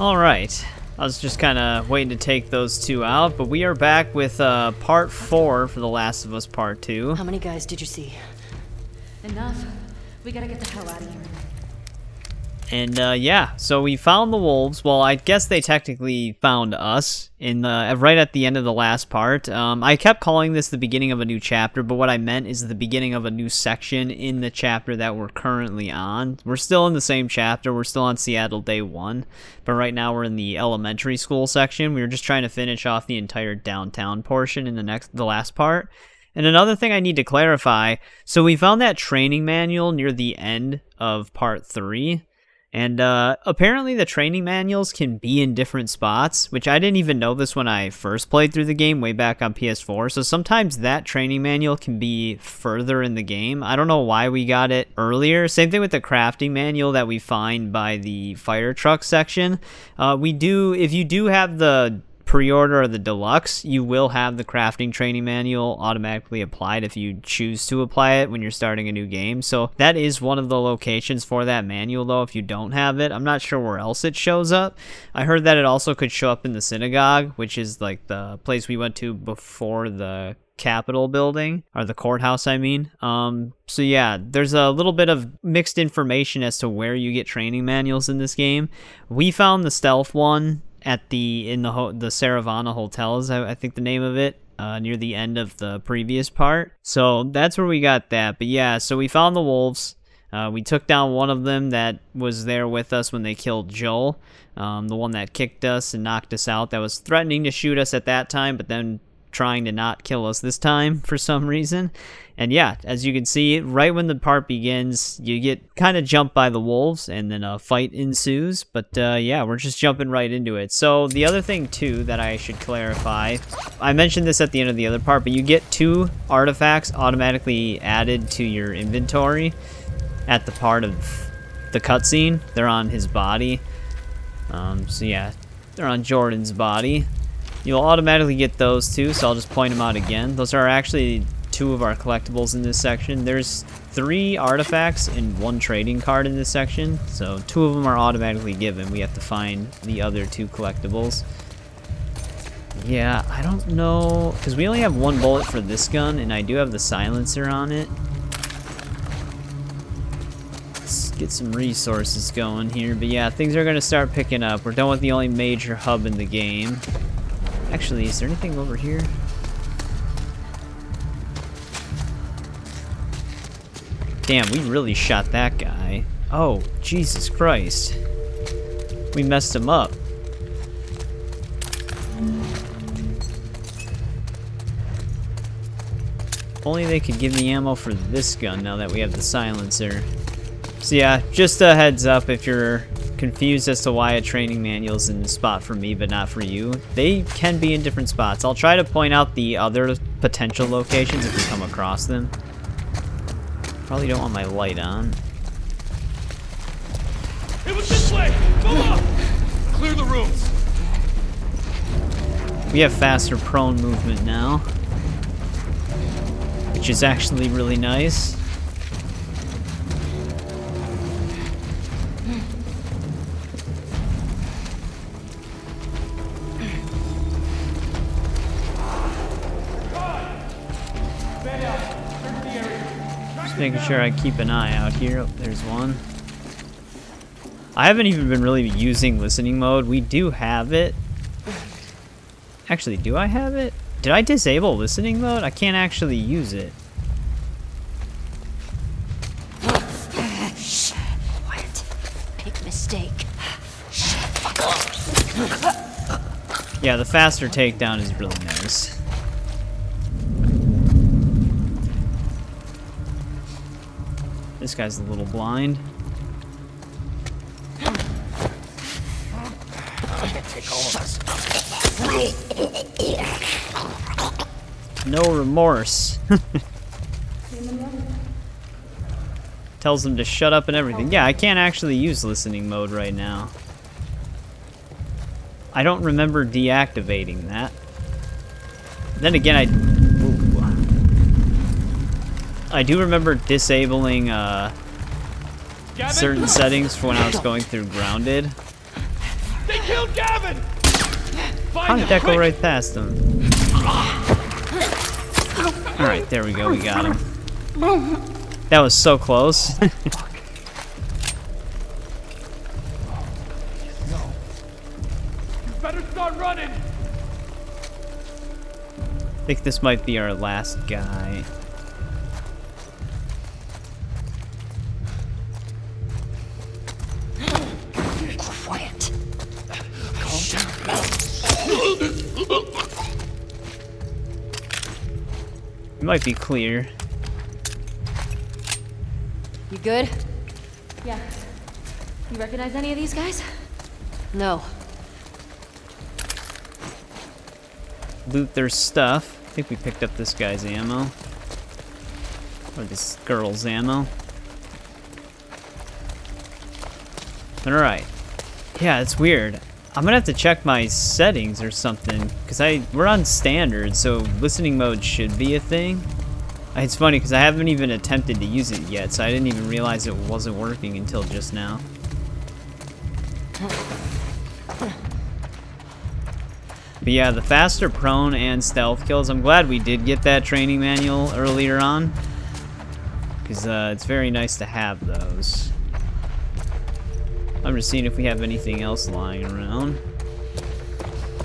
Alright, I was just kind of waiting to take those two out, but we are back with part 4 for The Last of Us Part 2. How many guys did you see? Enough. We gotta get the hell out of here. And yeah, so we found the wolves. Well, I guess they technically found us in the right at the end of the last part. I kept calling this the beginning of a new chapter, but what I meant is the beginning of a new section in the chapter that we're currently on. We're still in the same chapter. We're still on Seattle Day 1, but right now we're in the elementary school section. We were just trying to finish off the entire downtown portion in the last part. And another thing I need to clarify, so we found that training manual near the end of part 3. And apparently the training manuals can be in different spots, which I didn't even know this when I first played through the game way back on PS4. So sometimes that training manual can be further in the game. I don't know why we got it earlier. Same thing with the crafting manual that we find by the fire truck section. If you do have the pre-order or the deluxe, you will have the crafting training manual automatically applied if you choose to apply it when you're starting a new game. So that is one of the locations for that manual, though, if you don't have it. I'm not sure where else it shows up. I heard that it also could show up in the synagogue, which is like the place we went to before the Capitol building, or the courthouse, I mean. So yeah, there's a little bit of mixed information as to where you get training manuals in this game. We found the stealth one at the Saravana Hotels, I think the name of it, near the end of the previous part. So that's where we got that. But yeah, so we found the wolves. We took down one of them that was there with us when they killed Joel, the one that kicked us and knocked us out, that was threatening to shoot us at that time, but then trying to not kill us this time for some reason. And yeah, as you can see, right when the part begins, you get kind of jumped by the wolves, and then a fight ensues. But yeah, we're just jumping right into it. So the other thing too that I should clarify, I mentioned this at the end of the other part, but you get 2 artifacts automatically added to your inventory at the part of the cutscene. They're on his body. So yeah, they're on Jordan's body. You'll automatically get those too, so I'll just point them out again. Those are actually 2 of our collectibles in this section. There's 3 artifacts and 1 trading card in this section, so 2 of them are automatically given. We have to find the other 2 collectibles. Yeah, I don't know, because we only have 1 bullet for this gun, and I do have the silencer on it. Let's get some resources going here, but yeah, things are going to start picking up. We're done with the only major hub in the game. Actually, is there anything over here? Damn, we really shot that guy. Oh, Jesus Christ. We messed him up. Only they could give me ammo for this gun now that we have the silencer. So yeah, just a heads up if you're confused as to why a training manual's in the spot for me but not for you. They can be in different spots. I'll try to point out the other potential locations if we come across them. Probably don't want my light on. It was this way! Move up! Clear the rooms! We have faster prone movement now, which is actually really nice. Making sure I keep an eye out here. Oh, there's one. I haven't even been really using listening mode. We do have it. Actually, do I have it? Did I disable listening mode? I can't actually use it. Quiet. Big mistake. Fuck off. Yeah, the faster takedown is really nice. This guy's a little blind. No remorse. Tells them to shut up and everything. Yeah, I can't actually use listening mode right now. I don't remember deactivating that. Then again, I do remember disabling certain settings for when I was going through Grounded. They killed Gavin! How did that go right past him? Alright, there we go, we got him. That was so close. No. You better start running! I think this might be our last guy. Quiet. It might be clear. You good? Yeah. You recognize any of these guys? No. Loot their stuff. I think we picked up this guy's ammo. Or this girl's ammo. Alright. Yeah, it's weird. I'm gonna have to check my settings or something. Because we're on standard, so listening mode should be a thing. It's funny because I haven't even attempted to use it yet, so I didn't even realize it wasn't working until just now. But yeah, the faster prone and stealth kills, I'm glad we did get that training manual earlier on. Because it's very nice to have those. I'm just seeing if we have anything else lying around.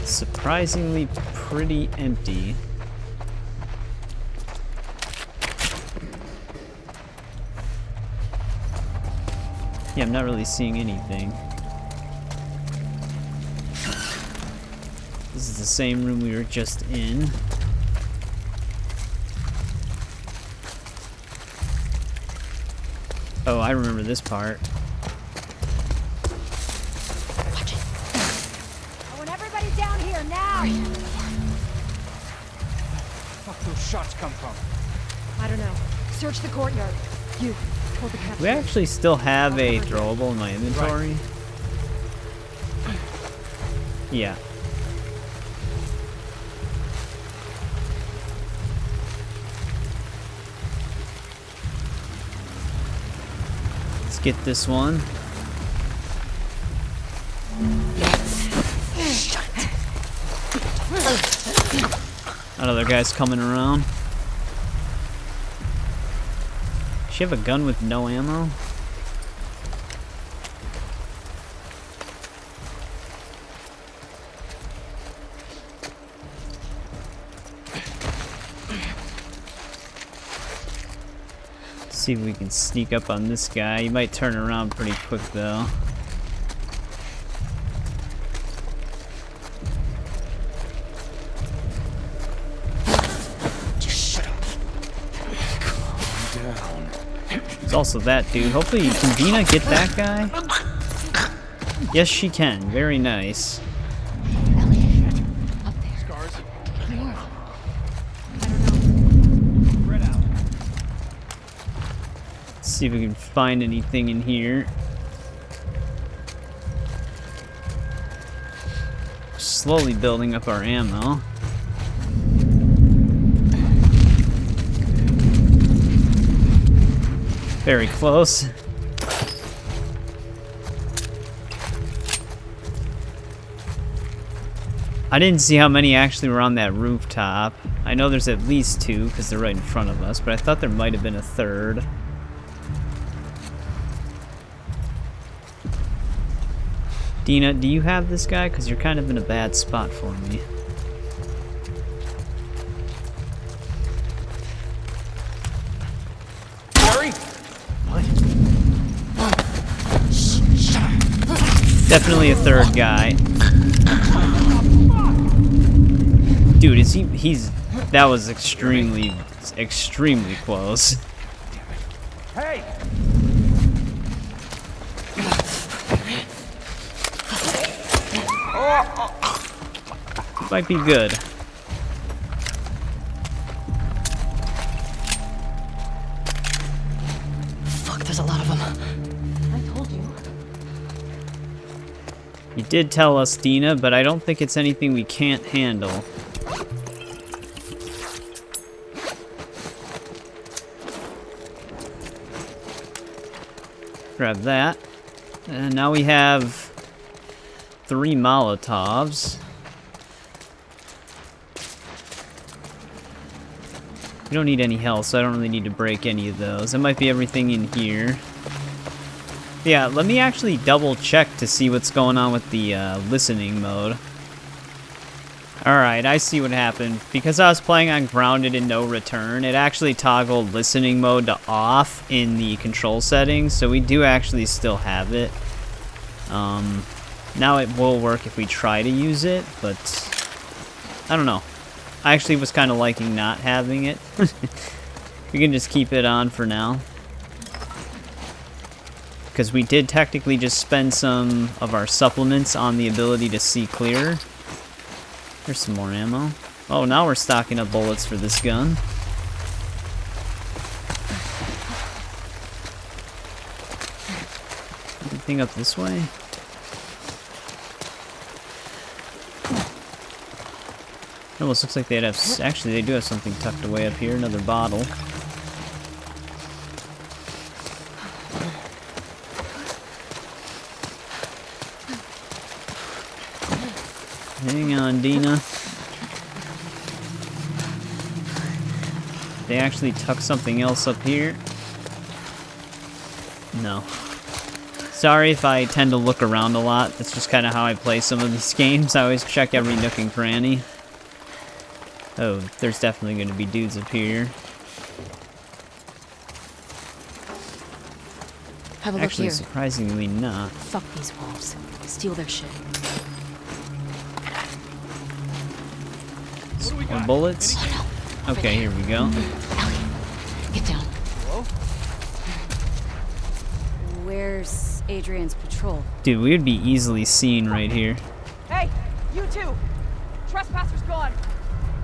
Surprisingly pretty empty. Yeah, I'm not really seeing anything. This is the same room we were just in. Oh, I remember this part. Watch it. I want everybody down here now! Fuck those shots come from? I don't know. Search the courtyard. You, hold the capture. Do we actually still have a throwable in my inventory? Yeah. Let's get this one. Another guy's coming around. Does she have a gun with no ammo? See if we can sneak up on this guy. He might turn around pretty quick though. Just shut up. Calm down. There's also that dude. Hopefully, can Dina get that guy? Yes, she can. Very nice. Up there. Scars. More. Spread out. Let's see if we can find anything in here. Slowly building up our ammo. Very close. I didn't see how many actually were on that rooftop. I know there's at least two because they're right in front of us, but I thought there might have been a third. Dina, do you have this guy? Because you're kind of in a bad spot for me. Harry? Definitely a third guy. Dude, is he's that was extremely close. Hey! Might be good. Fuck, there's a lot of them. I told you. You did tell us, Dina, but I don't think it's anything we can't handle. Grab that. And now we have 3 Molotovs. We don't need any health, so I don't really need to break any of those. That might be everything in here. Yeah, let me actually double check to see what's going on with the listening mode. Alright, I see what happened. Because I was playing on Grounded and No Return, it actually toggled listening mode to off in the control settings, so we do actually still have it. Now it will work if we try to use it, but I don't know. I actually was kind of liking not having it. We can just keep it on for now. Because we did technically just spend some of our supplements on the ability to see clearer. There's some more ammo. Oh, now we're stocking up bullets for this gun. Anything up this way? It almost looks like they'd have... Actually, they do have something tucked away up here. Another bottle. Hang on, Dina. They actually tuck something else up here. No. Sorry if I tend to look around a lot. That's just kind of how I play some of these games. I always check every nook and cranny. Oh, there's definitely going to be dudes up here. Have a look Actually, here. surprisingly not. Fuck these wolves. Steal their shit. What do we More got? bullets? Oh, no. Okay, here we go. Ellie, get down. Hello? Where's Adrian's patrol? Dude, we would be easily seen right here. Hey, you two! Trespassers gone.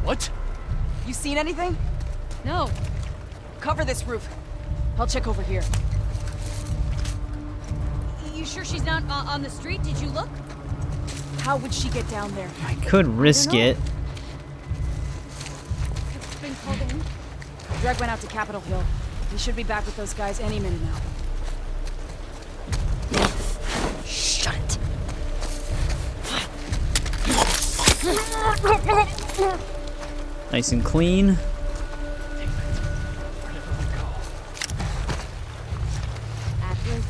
What? You seen anything? No. Cover this roof. I'll check over here. You sure she's not on the street? Did you look? How would she get down there? I could risk it. Been called in? Greg went out to Capitol Hill. He should be back with those guys any minute now. Shut it. Nice and clean. Ashley?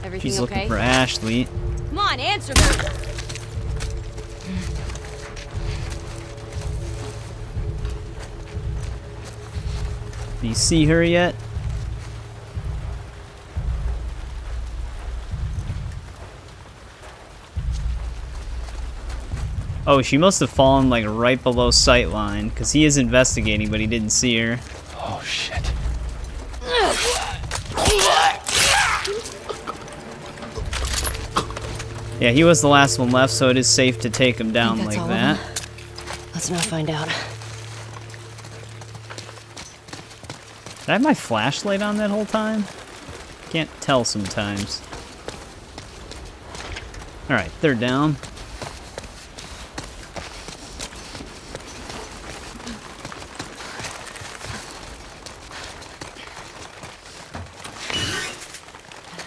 Everything She's okay? looking for Ashley. Come on, answer me! Do you see her yet? Oh, she must have fallen like right below sight line, because he is investigating, but he didn't see her. Oh, shit. Yeah, he was the last one left, so it is safe to take him down Think that's like all of that. them? Let's not find out. Did I have my flashlight on that whole time? Can't tell sometimes. Alright, they're down.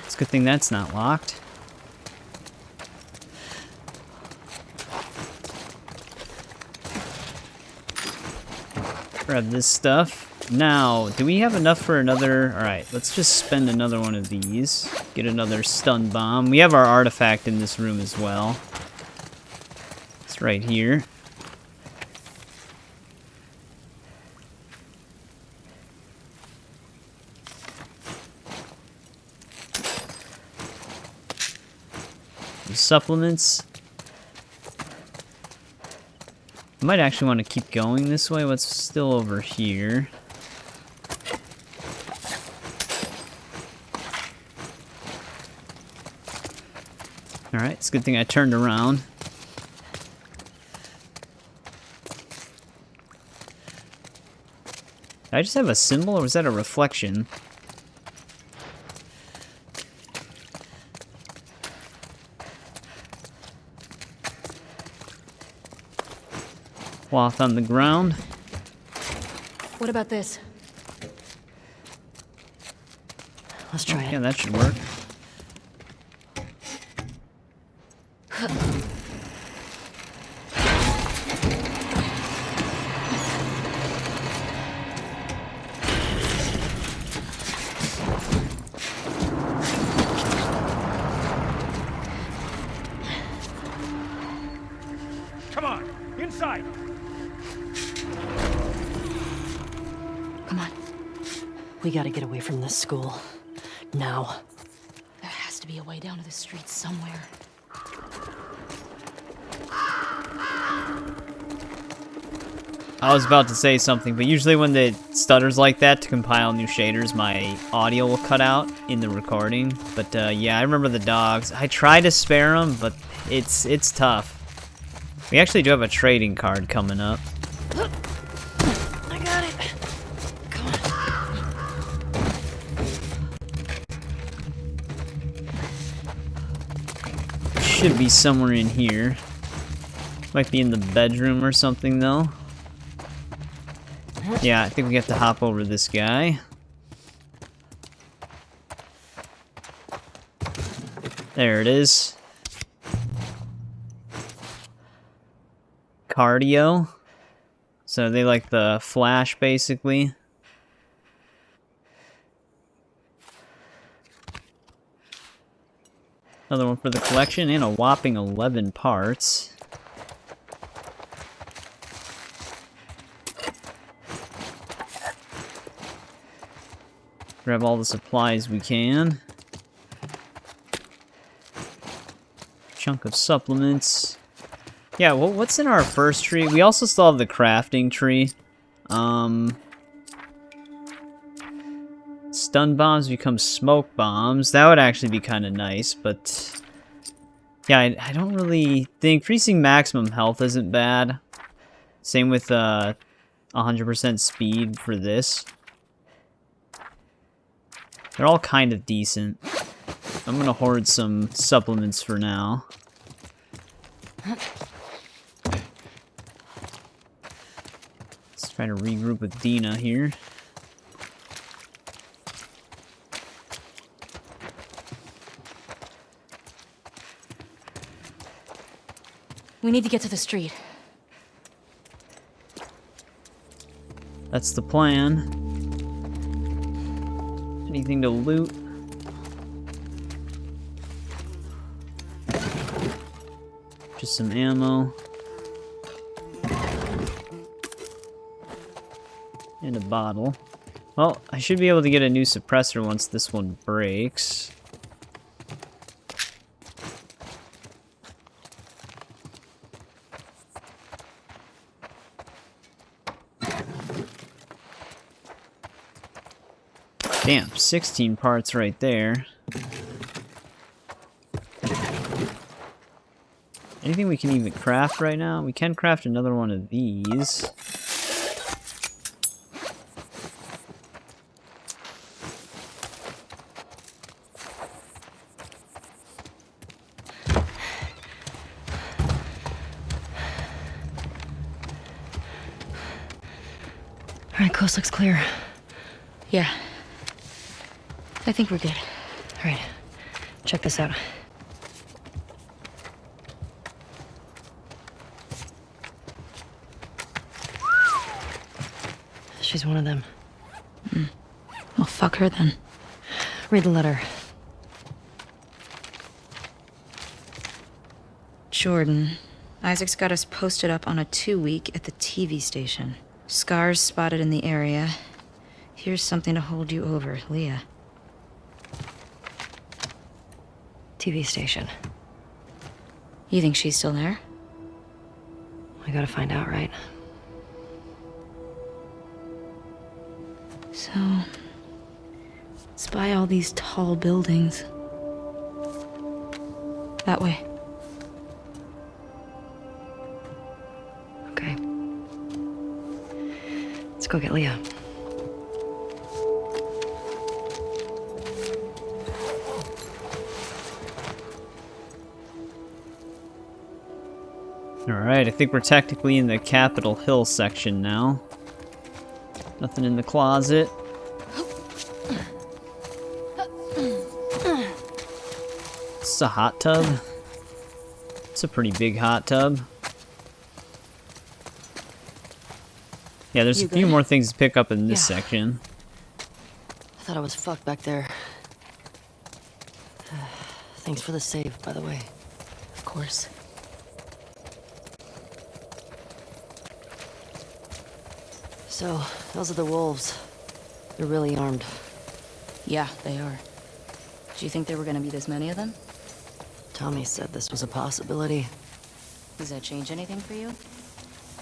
It's a good thing that's not locked. Grab this stuff. Now, do we have enough for another? Alright, let's just spend another one of these. Get another stun bomb. We have our artifact in this room as well. It's right here. The supplements. I might actually want to keep going this way. What's still over here? Alright, it's a good thing I turned around. Did I just have a symbol, or was that a reflection? Cloth on the ground. What about this? Let's try Yeah, it. that should work. Come on. We gotta get away from this school. Now. There has to be a way down to the street somewhere. I was about to say something, but usually when it stutters like that to compile new shaders, my audio will cut out in the recording. But yeah, I remember the dogs. I tried to spare them, but it's tough. We actually do have a trading card coming up. I got it. Come on. Should be somewhere in here. Might be in the bedroom or something, though. Yeah, I think we have to hop over this guy. There it is. Cardio. So they like the flash, basically. Another one for the collection, and a whopping 11 parts. Grab all the supplies we can. Chunk of supplements. Yeah, well, what's in our first tree? We also still have the crafting tree. Stun bombs become smoke bombs. That would actually be kind of nice, but... Yeah, I don't really think... Increasing maximum health isn't bad. Same with 100% speed for this. They're all kind of decent. I'm gonna hoard some supplements for now. Let's try to regroup with Dina here. We need to get to the street. That's the plan. Anything to loot? Just some ammo. And a bottle. Well, I should be able to get a new suppressor once this one breaks. Damn, 16 parts right there. Anything we can even craft right now? We can craft another one of these. All right, coast looks clear. Yeah. I think we're good. All right, check this out. She's one of them. Well, fuck her then. Read the letter. Jordan. Isaac's got us posted up on a 2-week at the TV station. Scars spotted in the area. Here's something to hold you over, Leah. TV station. You think she's still there? I gotta find out, right? So... spy all these tall buildings. That way. Okay. Let's go get Leah. Alright, I think we're technically in the Capitol Hill section now. Nothing in the closet. It's a hot tub. It's a pretty big hot tub. Yeah, there's a few more things to pick up in this section. I thought I was fucked back there. Thanks for the save, by the way. Of course. So, those are the wolves. They're really armed. Yeah, they are. Do you think there were gonna be this many of them? Tommy said this was a possibility. Does that change anything for you?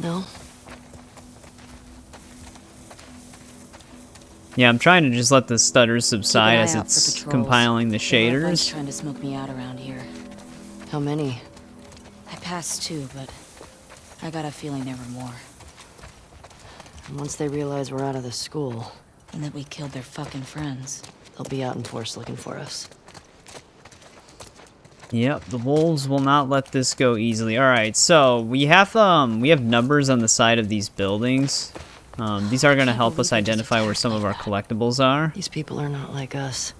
No? Yeah, I'm trying to just let the stutters Keep an subside eye as out for it's patrols. compiling the There are a bunch shaders. trying to smoke me out around here. How many? I passed 2, but I got a feeling there were more. And once they realize we're out of the school, And that we killed their fucking friends. they'll be out in force looking for us. Yep, the wolves will not let this go easily. All right, so we have numbers on the side of these buildings. These are going to help us identify where some of our collectibles are. These people are not like us.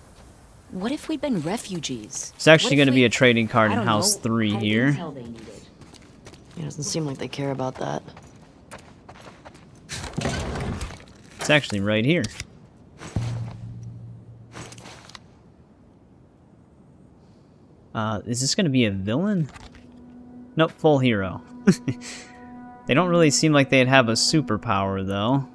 What if we'd been refugees? It's actually What if going to be we- a trading card I in don't House know, 3 had the here. intel they needed? It doesn't seem like they care about that. It's actually right here. Is this going to be a villain? Nope, full hero. They don't really seem like they'd have a superpower, though.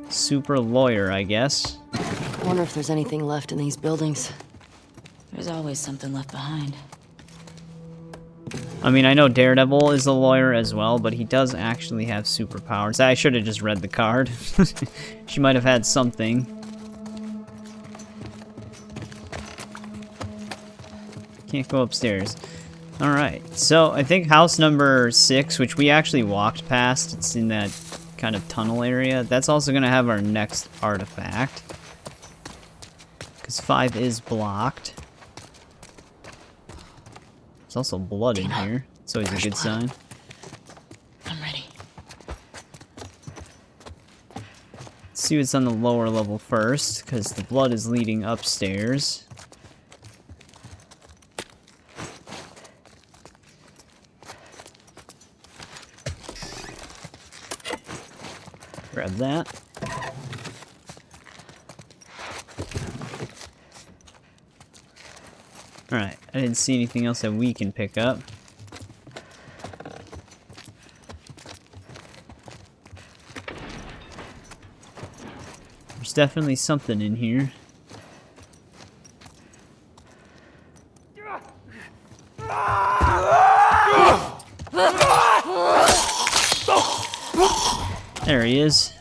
Super lawyer, I guess. I wonder if there's anything left in these buildings. There's always something left behind. I mean, I know Daredevil is a lawyer as well, but he does actually have superpowers. I should have just read the card. She might have had something. Can't go upstairs. Alright, so I think house number 6, which we actually walked past, it's in that kind of tunnel area. That's also going to have our next artifact. Because 5 is blocked. There's also blood in here. It's always a good sign. I'm ready. Let's see what's on the lower level first, because the blood is leading upstairs. Grab that. Alright, I didn't see anything else that we can pick up. There's definitely something in here. There he is.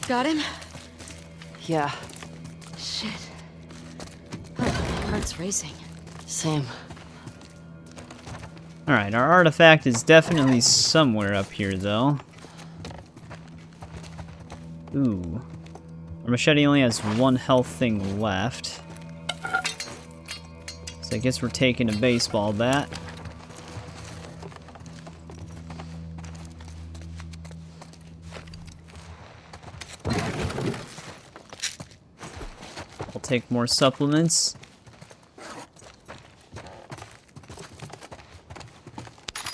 Got him? Yeah, Shit. Oh, my heart's racing. same. Alright, our artifact is definitely somewhere up here, though. Ooh. Our machete only has 1 health thing left. So I guess we're taking a baseball bat. I'll take more supplements.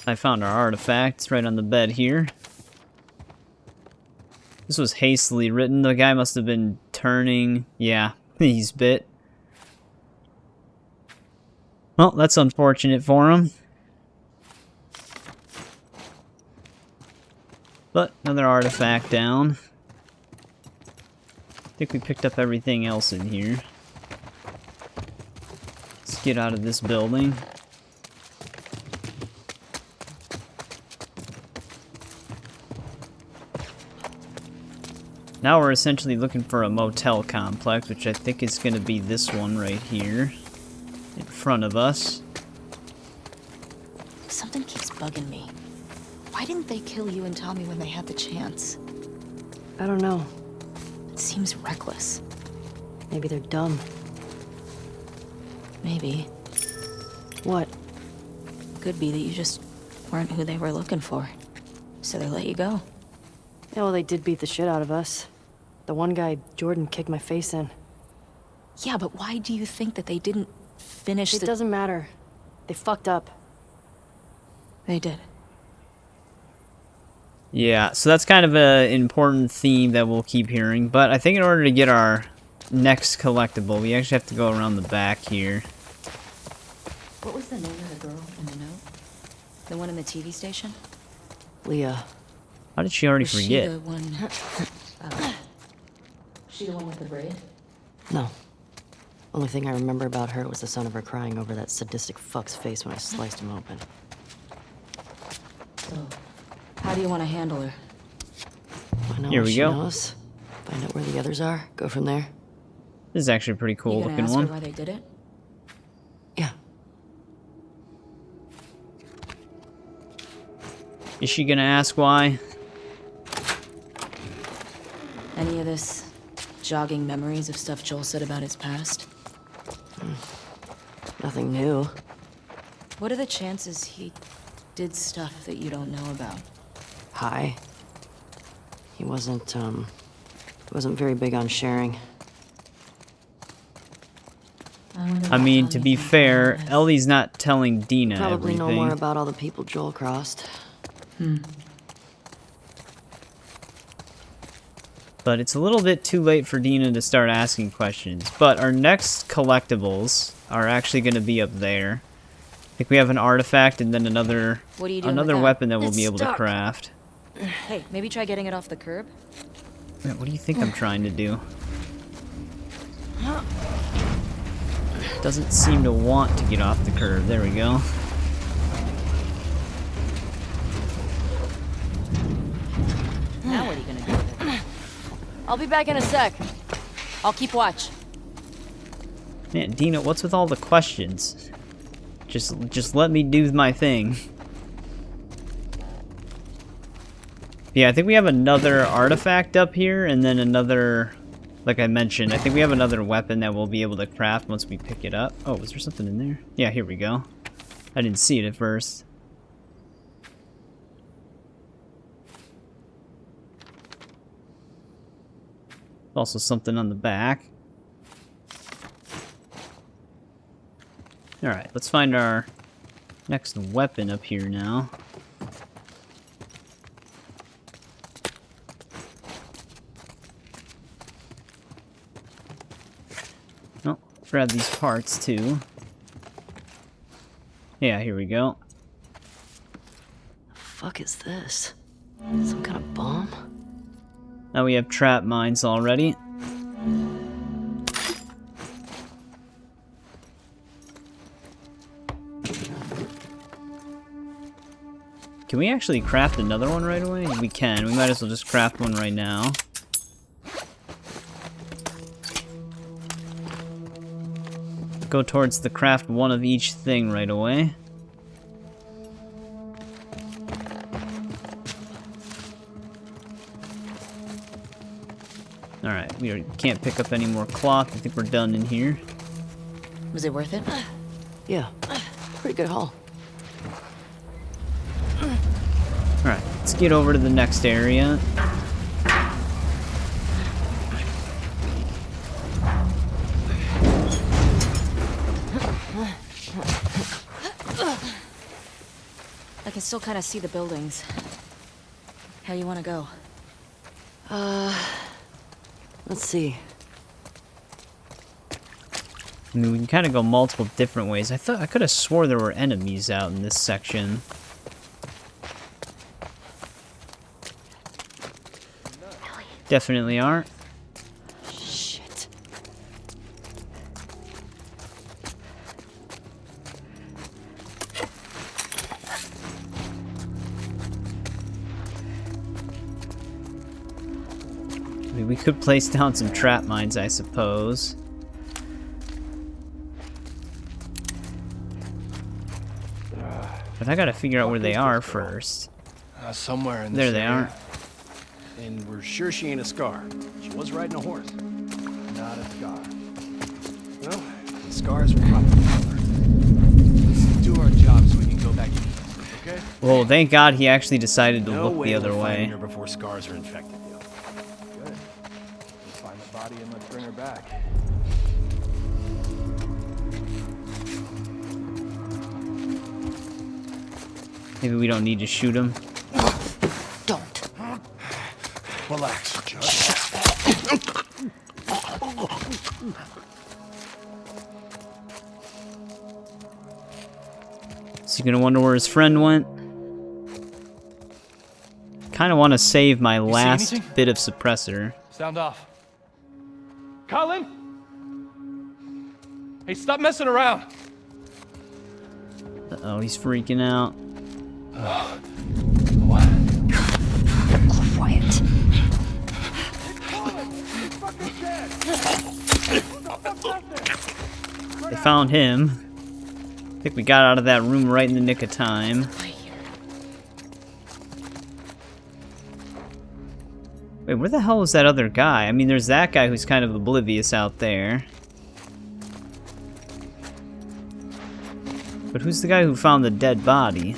I found our artifacts right on the bed here. This was hastily written. The guy must have been turning. Yeah, he's bit. Well, that's unfortunate for him. But another artifact down. I think we picked up everything else in here. Let's get out of this building. Now we're essentially looking for a motel complex, which I think is going to be this one right here in front of us. Something keeps bugging me. Why didn't they kill you and Tommy when they had the chance? I don't know. It seems reckless. Maybe they're dumb. Maybe. What? Could be that you just weren't who they were looking for. So they let you go. Yeah, well, they did beat the shit out of us. The one guy, Jordan, kicked my face in. Yeah, but why do you think that they didn't finish It the... doesn't matter. They fucked up. They did. Yeah, so that's kind of an important theme that we'll keep hearing. But I think in order to get our next collectible, we actually have to go around the back here. What was the name of the girl in the note? The one in the TV station? Leah. How did she already Was she forget? the one... she the one with the braid? No. Only thing I remember about her was the sound of her crying over that sadistic fuck's face when I sliced him open. So, how do you want to handle her? Find out Here what we she go. knows. Find out where the others are. Go from there. This is actually a pretty cool You gonna looking ask one. her why they did it? Yeah. Is she gonna ask why? Any of this jogging memories of stuff Joel said about his past? Nothing new. What are the chances he did stuff that you don't know about? High. He wasn't very big on sharing. I mean, to be fair, Ellie's not telling Dina Probably everything. know more about all the people Joel crossed. But it's a little bit too late for Dina to start asking questions. But our next collectibles are actually going to be up there. I think we have an artifact and then another What are you doing with that? weapon that we'll It's be able to stuck. craft. Hey, maybe try getting it off the curb? Man, what do you think I'm trying to do? Doesn't seem to want to get off the curb. There we go. Now what are you gonna do with it? I'll be back in a sec. I'll keep watch. Man, Dina, what's with all the questions? Just let me do my thing. Yeah, I think we have another artifact up here, and then another, like I mentioned, I think we have another weapon that we'll be able to craft once we pick it up. Oh, was there something in there? Yeah, here we go. I didn't see it at first. Also something on the back. Alright, let's find our next weapon up here now. Oh, grab these parts too. Yeah, here we go. The fuck is this? Some kind of bomb? Now we have trap mines already. Can we actually craft another one right away? We can. We might as well just craft one right now. Go towards the craft one of each thing right away. Alright, we can't pick up any more cloth. I think we're done in here. Was it worth it? Yeah. Pretty good haul. Alright, let's get over to the next area. I can still kind of see the buildings. How you want to go? Let's see. I mean, we can kind of go multiple different ways. I could have swore there were enemies out in this section. Definitely aren't. Shit. I mean, we could place down some trap mines, I suppose. But I gotta figure out where they are first. Somewhere in There this they area. are. And we're sure she ain't a Scar. She was riding a horse. Not a Scar. Well, the Scars are probably her. Let's do our job so we can go back east, okay? Well, thank God he actually decided to No look way the other we're finding way. her before Scars are infected, yo. Good. Let's find the body and let's bring her back. Maybe we don't need to shoot him. Don't. Relax, Judge. Is he gonna wonder where his friend went? kind of want to save my last anything? bit of suppressor. Sound off. Colin? Hey, stop messing around. Uh-oh, he's freaking out. What? Quiet. They found him. I think we got out of that room right in the nick of time. Wait, where the hell was that other guy? I mean, there's that guy who's kind of oblivious out there. But who's the guy who found the dead body?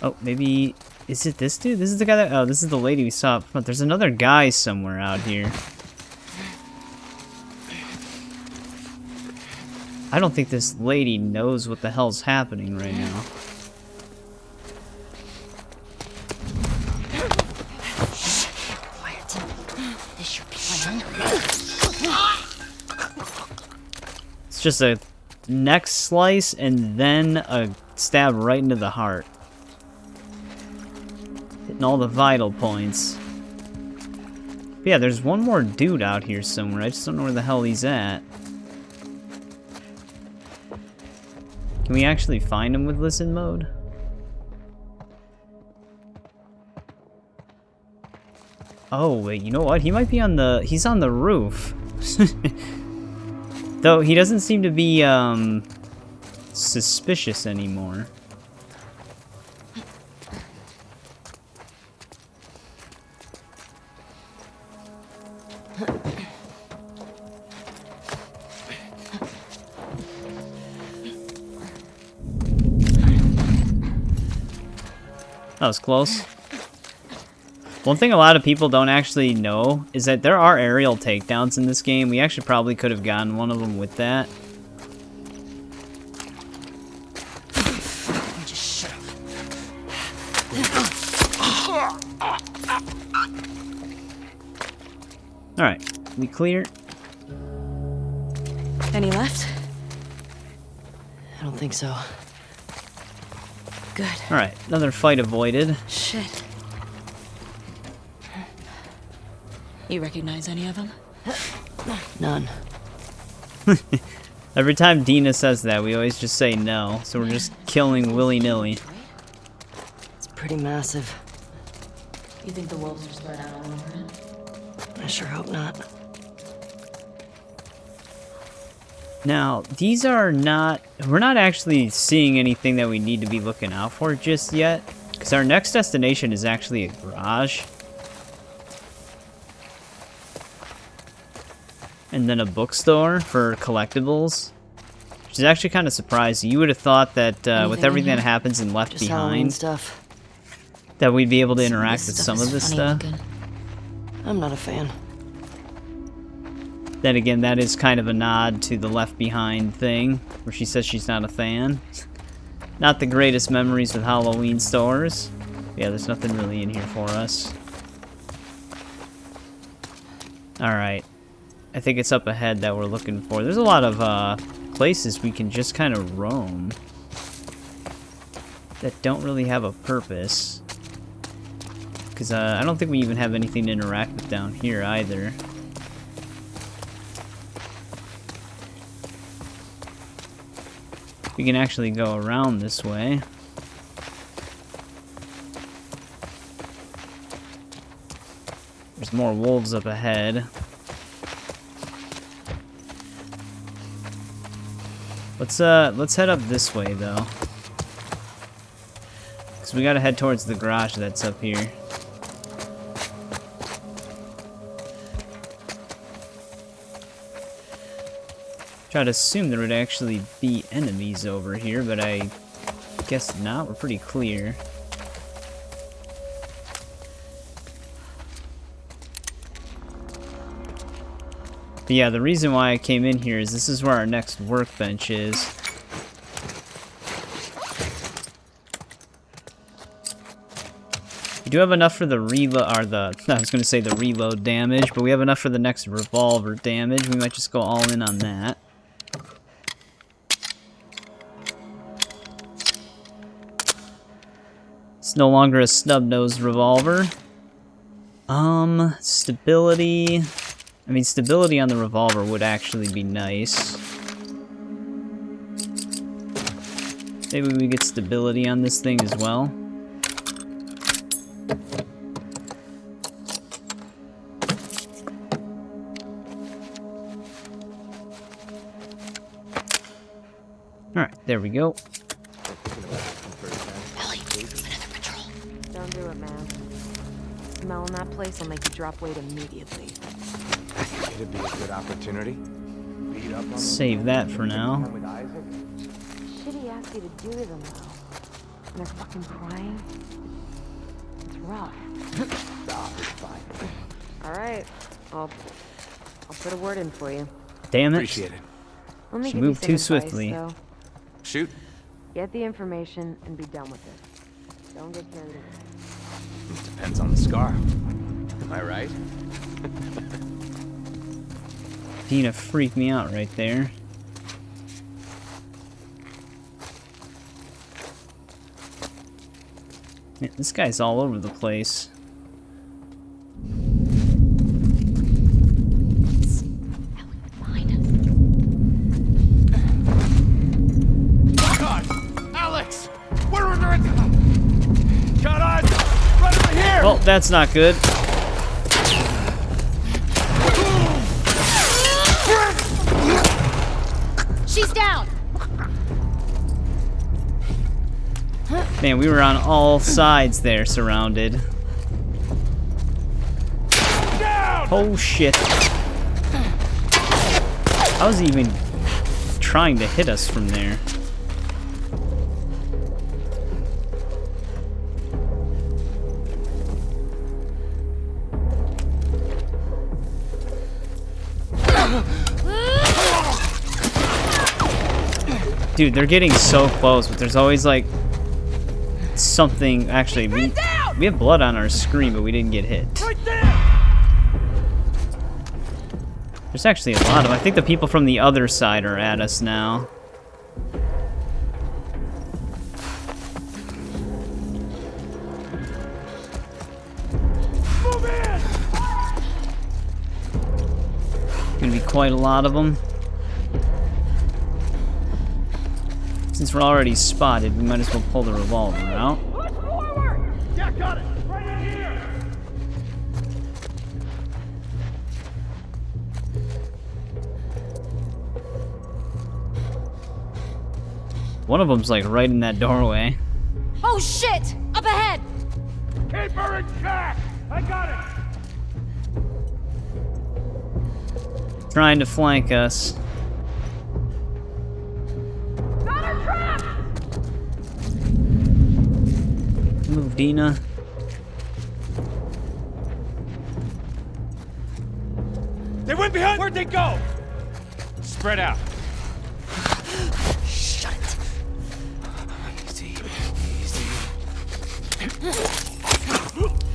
Oh, maybe... Is it this dude? This is the guy that... Oh, this is the lady we saw up front. There's another guy somewhere out here. I don't think this lady knows what the hell's happening right now. Quiet. This should be fun. It's just a neck slice and then a stab right into the heart. Hitting all the vital points. But yeah, there's one more dude out here somewhere. I just don't know where the hell he's at. Can we actually find him with listen mode? Oh, wait, you know what? He might be on the... He's on the roof. Though, he doesn't seem to be, suspicious anymore. That was close. One thing a lot of people don't actually know is that there are aerial takedowns in this game. We actually probably could have gotten one of them with that. Just shut up. Alright, we clear. Any left? I don't think so. Good. Alright, another fight avoided. Shit. You recognize any of them? None. Every time Dina says that, we always just say no. So we're just killing willy-nilly. It's pretty massive. You think the wolves are spread out all over it? I sure hope not. Now, these are not... We're not actually seeing anything that we need to be looking out for just yet. Because our next destination is actually a garage. And then a bookstore for collectibles. Which is actually kind of surprising. You would have thought that with everything that happens in Left Just Halloween Behind, stuff. that we'd be able to interact This with some is of this funny stuff. looking. I'm not a fan. Then again, that is kind of a nod to the Left Behind thing, where she says she's not a fan. Not the greatest memories with Halloween stores. Yeah, there's nothing really in here for us. Alright. I think it's up ahead that we're looking for. There's a lot of places we can just kind of roam that don't really have a purpose. Because I don't think we even have anything to interact with down here either. We can actually go around this way. There's more wolves up ahead. Let's head up this way though. Cause we gotta head towards the garage that's up here. Try to assume there would actually be enemies over here, but I guess not. We're pretty clear. But yeah, the reason why I came in here is this is where our next workbench is. We do have enough for the reload, or the, I was going to say the reload damage, but we have enough for the next revolver damage. We might just go all in on that. It's no longer a snub-nosed revolver. Stability. I mean, stability on the revolver would actually be nice. Maybe we get stability on this thing as well. Alright, there we go. Ellie, another patrol. Don't do it, man. Smelling that place will make you drop weight immediately. It'd be a good opportunity. Beat up on Save that for now. with Isaac. Shit he asked you to do to them, though. And they're fucking crying. It's rough. Stop, it's fine. All right. I'll put a word in for you. Damn it. Appreciate it. Let me She give you moved some too advice, swiftly. though. Shoot. Get the information and be done with it. Don't get carried away. Depends on the scar. Am I right? Dina freaked me out right there. Man, this guy's all over the place. Behind us. God! Alex! Where are they? Got eyes! Right over here! Oh, that's not good. She's down! Man, we were on all sides there, surrounded. Down! Oh shit. I was even trying to hit us from there. Dude, they're getting so close, but there's always like something. Actually, we have blood on our screen, but we didn't get hit. Right there! There's actually a lot of. I think the people from the other side are at us now. Move in! Gonna be quite a lot of them. Since we're already spotted, we might as well pull the revolver out. Push forward! Yeah, got it! Right in here! One of them's like right in that doorway. Oh shit! Up ahead! Keep her in check! I got it! Trying to flank us. Got her trapped! Move, Dina. They went behind! Where'd they go? Spread out. Shut it. Easy, easy.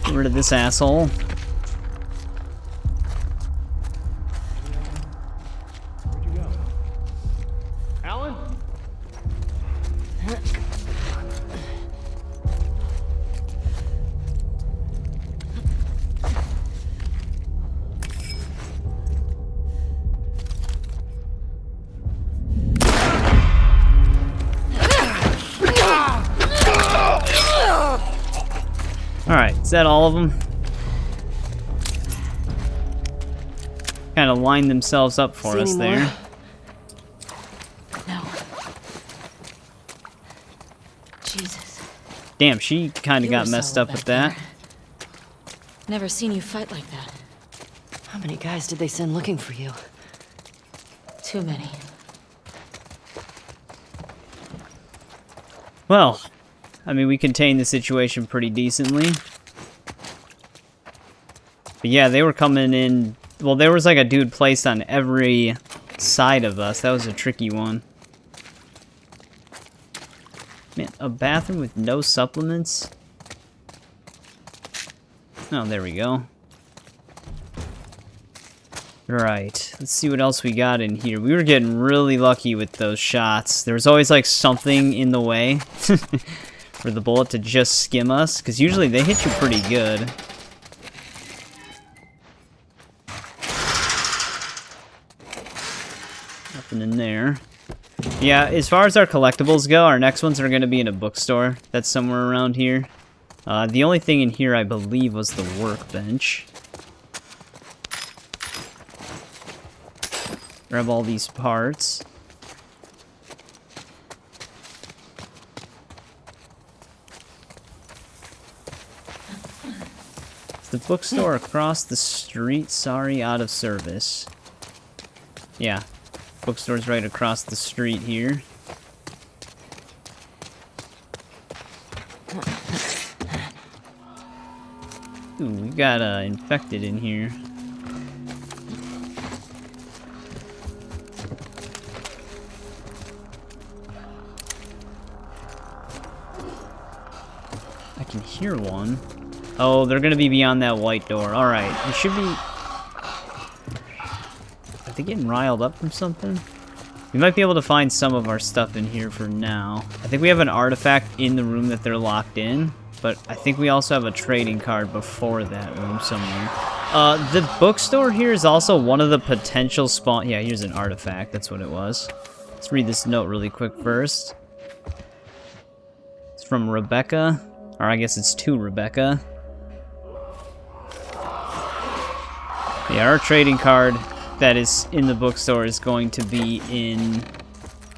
Get rid of this asshole. Where'd you go? Alan? Alright, is that all of them? Kind of lined themselves up for See us any more? there. No. Jesus. Damn, she kind of You got were messed solid up with back that. Never seen you fight like that. How many guys did they send looking for you? Too many. Well, I mean, we contained the situation pretty decently. But yeah, they were coming in. Well, there was like a dude placed on every side of us. That was a tricky one. Man, a bathroom with no supplements? Oh, there we go. Right, let's see what else we got in here. We were getting really lucky with those shots. There was always like something in the way for the bullet to just skim us, because usually they hit you pretty good. Nothing in there. Yeah, as far as our collectibles go, our next ones are going to be in a bookstore that's somewhere around here. The only thing in here, I believe, was the workbench. Grab all these parts. Is the bookstore across the street? Sorry, out of service. Yeah, bookstore's right across the street here. Ooh, we got infected in here. I can hear one. Oh, they're gonna be beyond that white door. Alright, it should be... Are they getting riled up from something? We might be able to find some of our stuff in here for now. I think we have an artifact in the room that they're locked in, but I think we also have a trading card before that room somewhere. The bookstore here is also one of the potential spawn... Yeah, here's an artifact. That's what it was. Let's read this note really quick first. It's from Rebecca. Or I guess it's to Rebecca. Yeah, our trading card that is in the bookstore is going to be in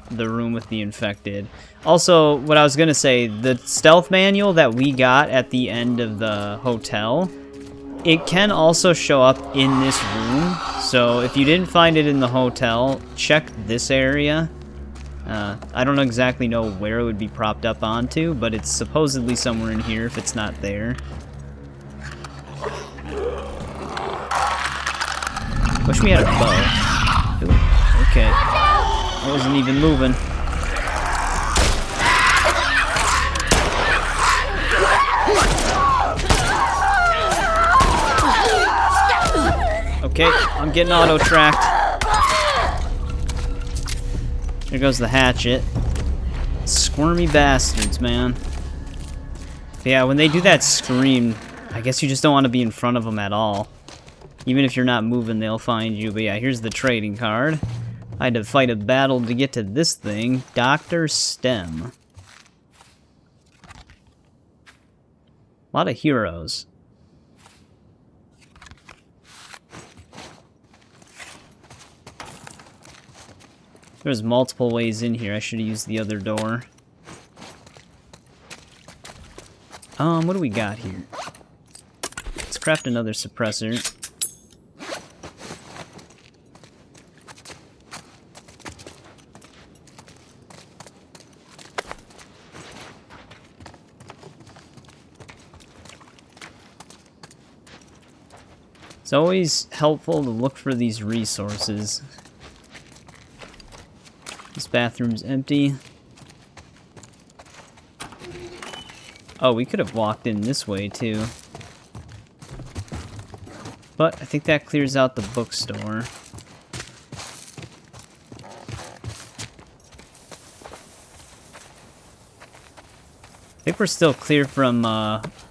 the room with the infected. Also, what I was going to say, the stealth manual that we got at the end of the hotel, it can also show up in this room. So if you didn't find it in the hotel, check this area. I don't exactly know where it would be propped up onto, but it's supposedly somewhere in here if it's not there. Wish we had a bow. Ooh, okay. I wasn't even moving. Okay, I'm getting auto-tracked. There goes the hatchet. Squirmy bastards, man. But yeah, when they do that scream, I guess you just don't want to be in front of them at all. Even if you're not moving, they'll find you. But yeah, here's the trading card. I had to fight a battle to get to this thing. Dr. Stem. A lot of heroes. There's multiple ways in here. I should have used the other door. What do we got here? Let's craft another suppressor. It's always helpful to look for these resources. This bathroom's empty. Oh, we could have walked in this way, too. But I think that clears out the bookstore. I think we're still clear from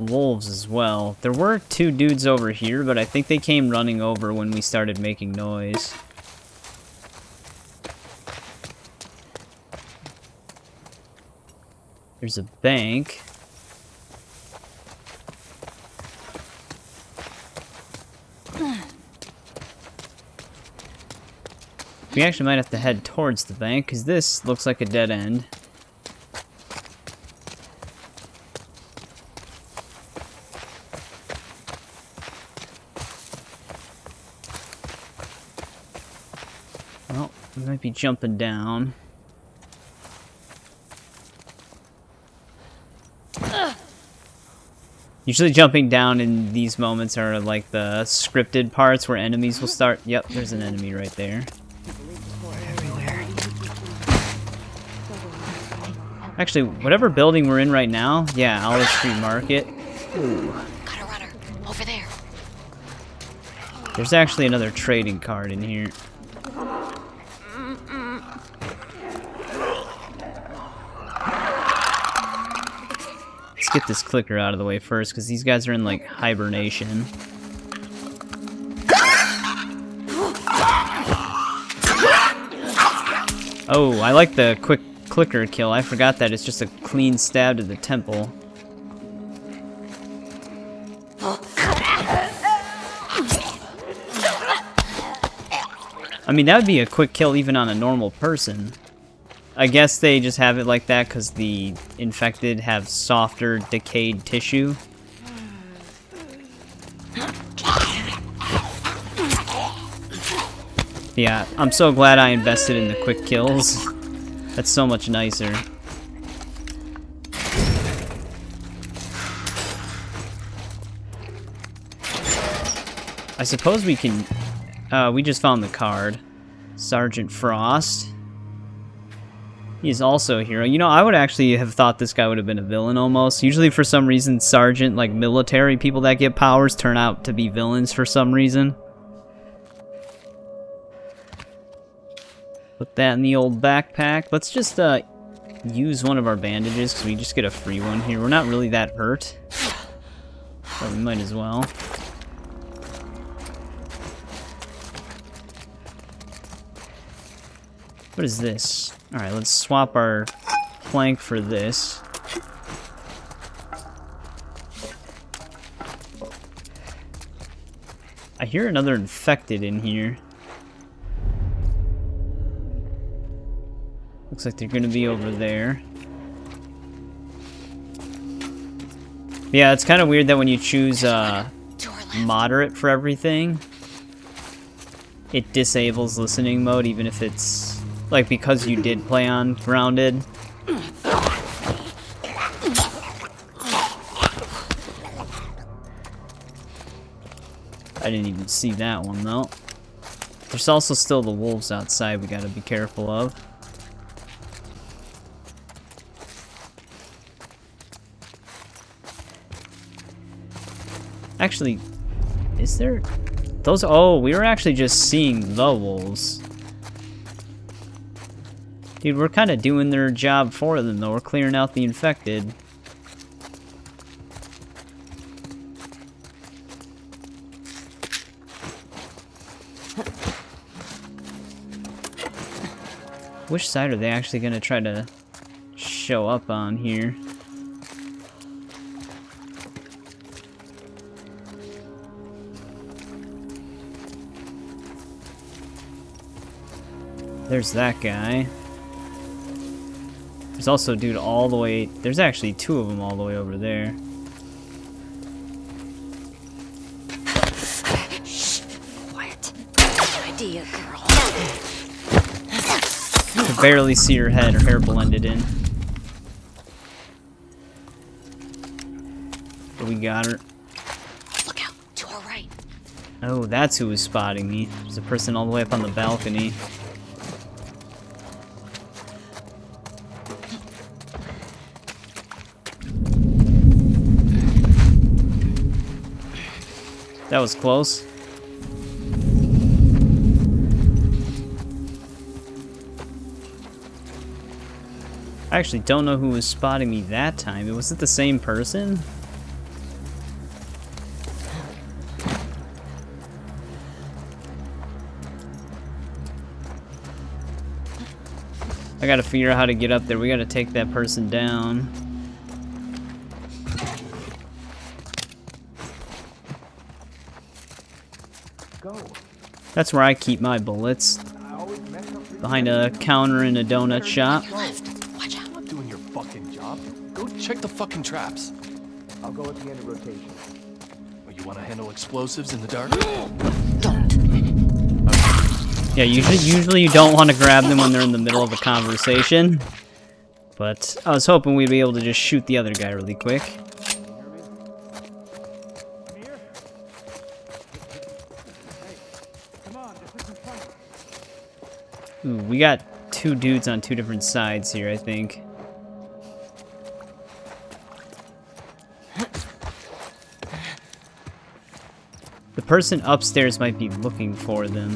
wolves as well. There were 2 dudes over here, but I think they came running over when we started making noise. There's a bank. We actually might have to head towards the bank, because this looks like a dead end. Well, we might be jumping down. Usually jumping down in these moments are like the scripted parts where enemies will start. Yep, there's an enemy right there. Actually, whatever building we're in right now, yeah, Olive Street Market. Ooh. Got a runner. Over there. There's actually another trading card in here. Let's get this clicker out of the way first, because these guys are in, like, hibernation. Oh, I like the quick clicker kill. I forgot that it's just a clean stab to the temple. I mean, that would be a quick kill even on a normal person. I guess they just have it like that because the infected have softer, decayed tissue. Yeah, I'm so glad I invested in the quick kills. That's so much nicer. I suppose we can... we just found the card. Sergeant Frost. He is also a hero. You know, I would actually have thought this guy would have been a villain almost. Usually for some reason, Sergeant, like military people that get powers, turn out to be villains for some reason. Put that in the old backpack. Let's just use one of our bandages because we just get a free one here. We're not really that hurt, but we might as well. What is this? Alright, let's swap our plank for this. I hear another infected in here. Looks like they're gonna be over there. Yeah, it's kind of weird that when you choose moderate for everything, it disables listening mode, even if it's like because you did play on grounded. I didn't even see that one though. There's also still the wolves outside we gotta be careful of. Actually, is there... Those... Oh, we were actually just seeing the wolves. Dude, we're kind of doing their job for them, though. We're clearing out the infected. Which side are they actually going to try to show up on here? There's that guy. There's also a dude all the way... There's actually two of them all the way over there. Shh! Quiet. Good idea, girl. I could barely see her head. Her hair blended in. But we got her. Look out, to our right. Oh, that's who was spotting me. There's a person all the way up on the balcony. That was close. I actually don't know who was spotting me that time. Was it the same person? I gotta figure out how to get up there. We gotta take that person down. That's where I keep my bullets. Behind a counter in a donut shop. Watch out. I'm not doing your fucking job. Go check the fucking traps. I'll go at the end of rotation. Or you want to handle explosives in the dark? Don't. Yeah, usually you don't want to grab them when they're in the middle of a conversation. But I was hoping we'd be able to just shoot the other guy really quick. Ooh, we got two dudes on two different sides here, I think. The person upstairs might be looking for them.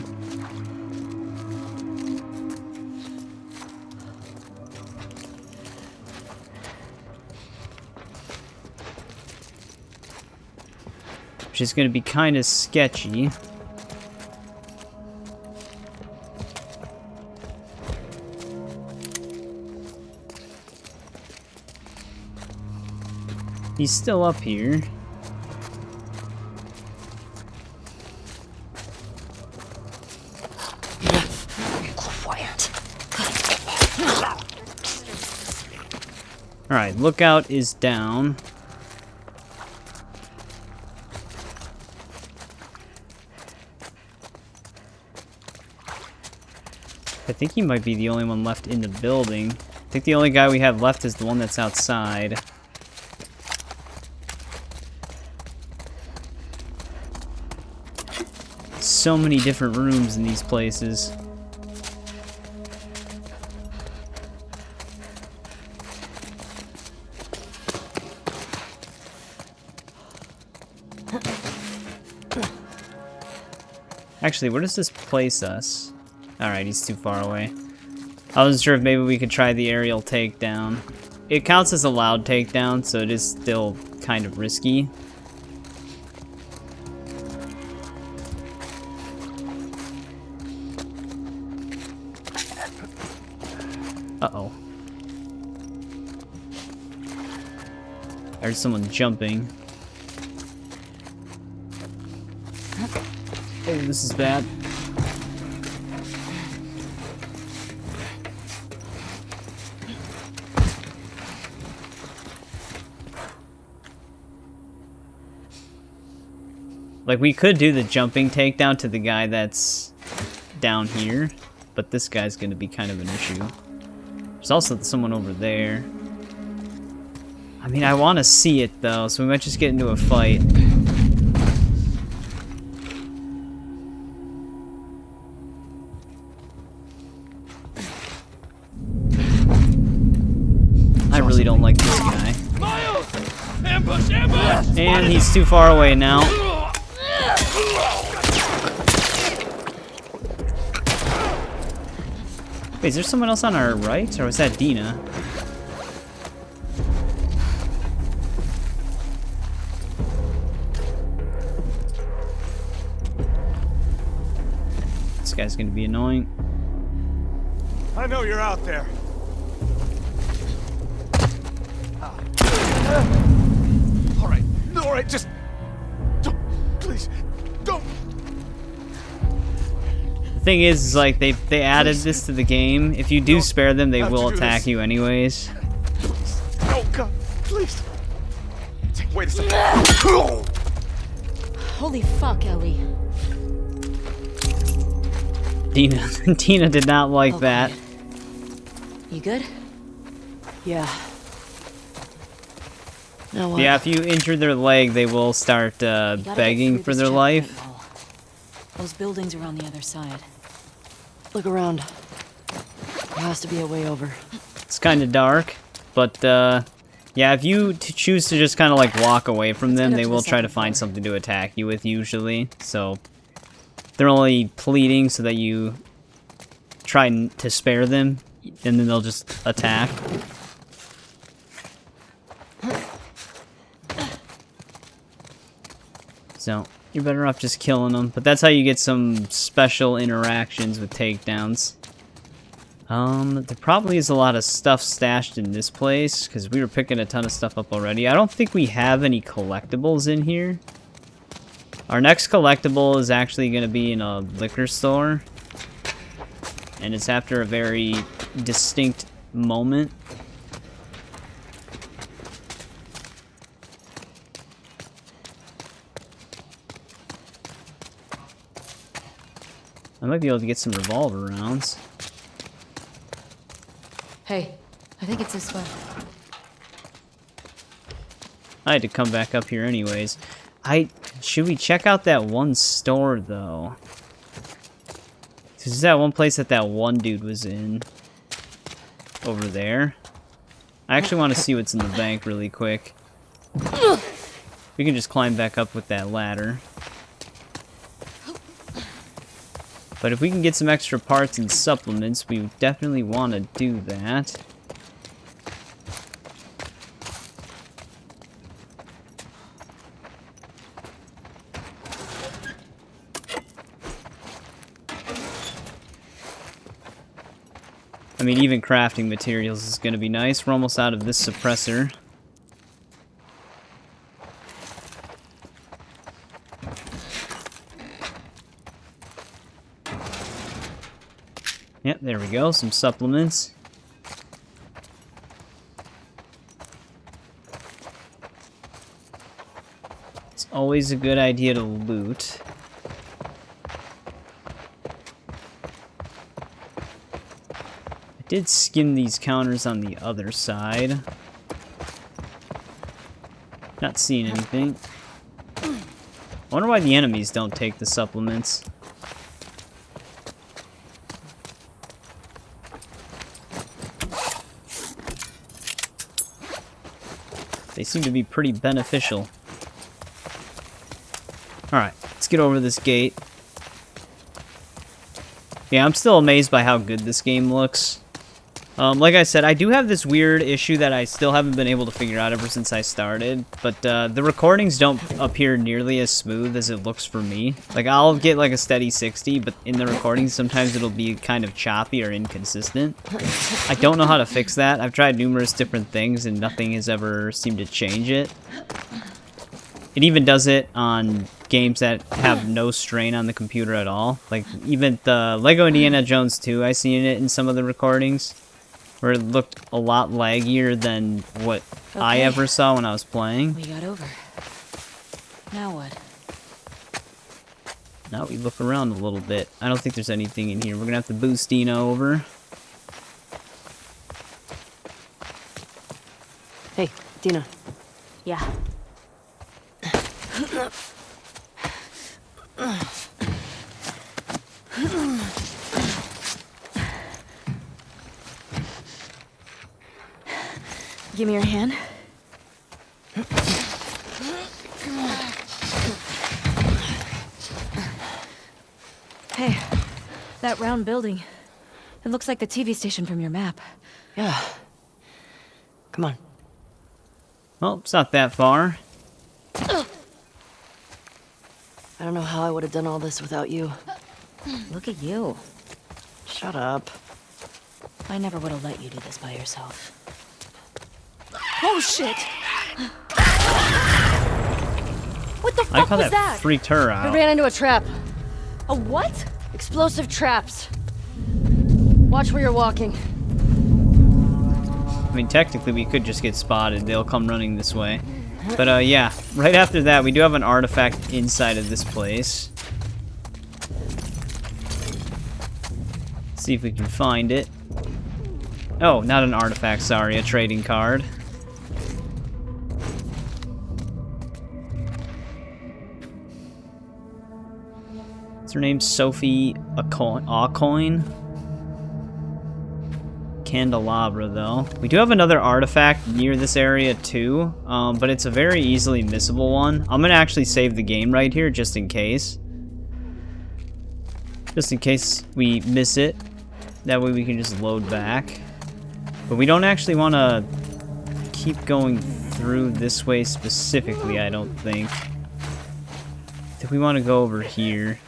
Which is going to be kind of sketchy. He's still up here. Quiet. Alright, lookout is down. I think he might be the only one left in the building. I think the only guy we have left is the one that's outside. So many different rooms in these places. Actually, where does this place us? Alright, he's too far away. I wasn't sure if maybe we could try the aerial takedown. It counts as a loud takedown, so it is still kind of risky. Uh-oh. I heard someone jumping. Oh, this is bad. Like, we could do the jumping takedown to the guy that's down here, but this guy's gonna be kind of an issue. There's also someone over there. I mean, I want to see it, though, so we might just get into a fight. I really don't like this guy. Miles! Ambush! Ambush! And he's too far away now. Wait, is there someone else on our right? Or was that Dina? This guy's gonna be annoying. I know you're out there. All right, just don't, please, don't. The thing is like they added this to the game. If you do spare them, they will attack you anyways. Oh God, please. Wait a second. Holy fuck, Ellie. Dina did not like that. You good? Yeah. Now what? Yeah, if you injure their leg, they will start begging for their life. Those buildings are on the other side. Look around. There has to be a way over. It's kind of dark, but yeah, if you choose to just kind of like walk away from them, they will try to find something to attack you with usually. So they're only pleading so that you try to spare them, and then they'll just attack. So you're better off just killing them, but that's how you get some special interactions with takedowns. There probably is a lot of stuff stashed in this place, because we were picking a ton of stuff up already. I don't think we have any collectibles in here. Our next collectible is actually going to be in a liquor store. And it's after a very distinct moment. I might be able to get some revolver rounds. Hey, I think it's this way. I had to come back up here anyways. Should we check out that one store, though? This is that one place that one dude was in. Over there. I actually want to see what's in the bank really quick. We can just climb back up with that ladder. But if we can get some extra parts and supplements, we definitely want to do that. I mean, even crafting materials is going to be nice. We're almost out of this suppressor. Yep, there we go. Some supplements. It's always a good idea to loot. I did skim these counters on the other side. Not seeing anything. I wonder why the enemies don't take the supplements. They seem to be pretty beneficial. Alright, let's get over this gate. Yeah, I'm still amazed by how good this game looks. Like I said, I do have this weird issue that I still haven't been able to figure out ever since I started. But the recordings don't appear nearly as smooth as it looks for me. Like, I'll get like a steady 60, but in the recordings sometimes it'll be kind of choppy or inconsistent. I don't know how to fix that. I've tried numerous different things and nothing has ever seemed to change it. It even does it on games that have no strain on the computer at all. Like, even the Lego Indiana Jones 2, I seen it in some of the recordings, where it looked a lot laggier than what I ever saw when I was playing. We got over. Now what? Now we look around a little bit. I don't think there's anything in here. We're gonna have to boost Dina over. Hey, Dina. Yeah. Give me your hand. Hey, that round building. It looks like the TV station from your map. Yeah. Come on. Well, it's not that far. I don't know how I would have done all this without you. Look at you. Shut up. I never would have let you do this by yourself. Oh shit! What the I fuck call was that that? freaked her I out. ran into a trap. A what? Explosive traps. Watch where you're walking. I mean, technically we could just get spotted. They'll come running this way. But yeah, right after that we do have an artifact inside of this place. See if we can find it. Oh, not an artifact, sorry, a trading card. What's her name? Sophie Aucoin? Candelabra, though. We do have another artifact near this area, too, but it's a very easily missable one. I'm gonna actually save the game right here, just in case. Just in case we miss it. That way we can just load back. But we don't actually want to keep going through this way specifically, I don't think. I think we want to go over here.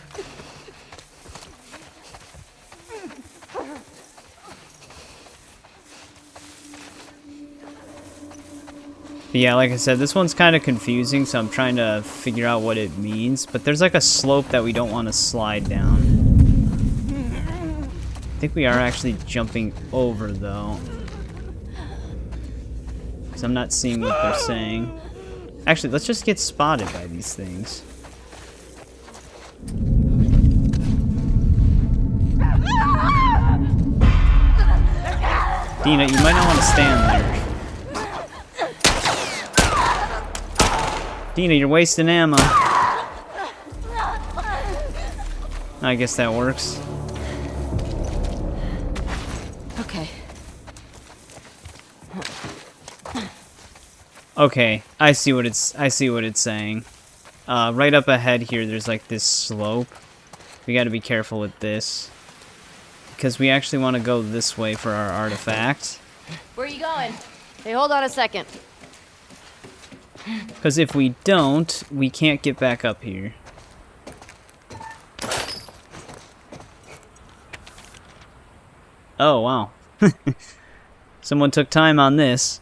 But yeah, like I said, this one's kind of confusing, so I'm trying to figure out what it means. But there's like a slope that we don't want to slide down. I think we are actually jumping over, though. Because I'm not seeing what they're saying. Actually, let's just get spotted by these things. Dina, you might not want to stand there. Dina, you're wasting ammo. I guess that works. Okay. Okay, I see what it's saying. Right up ahead here, there's like this slope. We gotta be careful with this. Because we actually want to go this way for our artifact. Where are you going? Hey, hold on a second. Because if we don't, we can't get back up here. Oh, wow. Someone took time on this.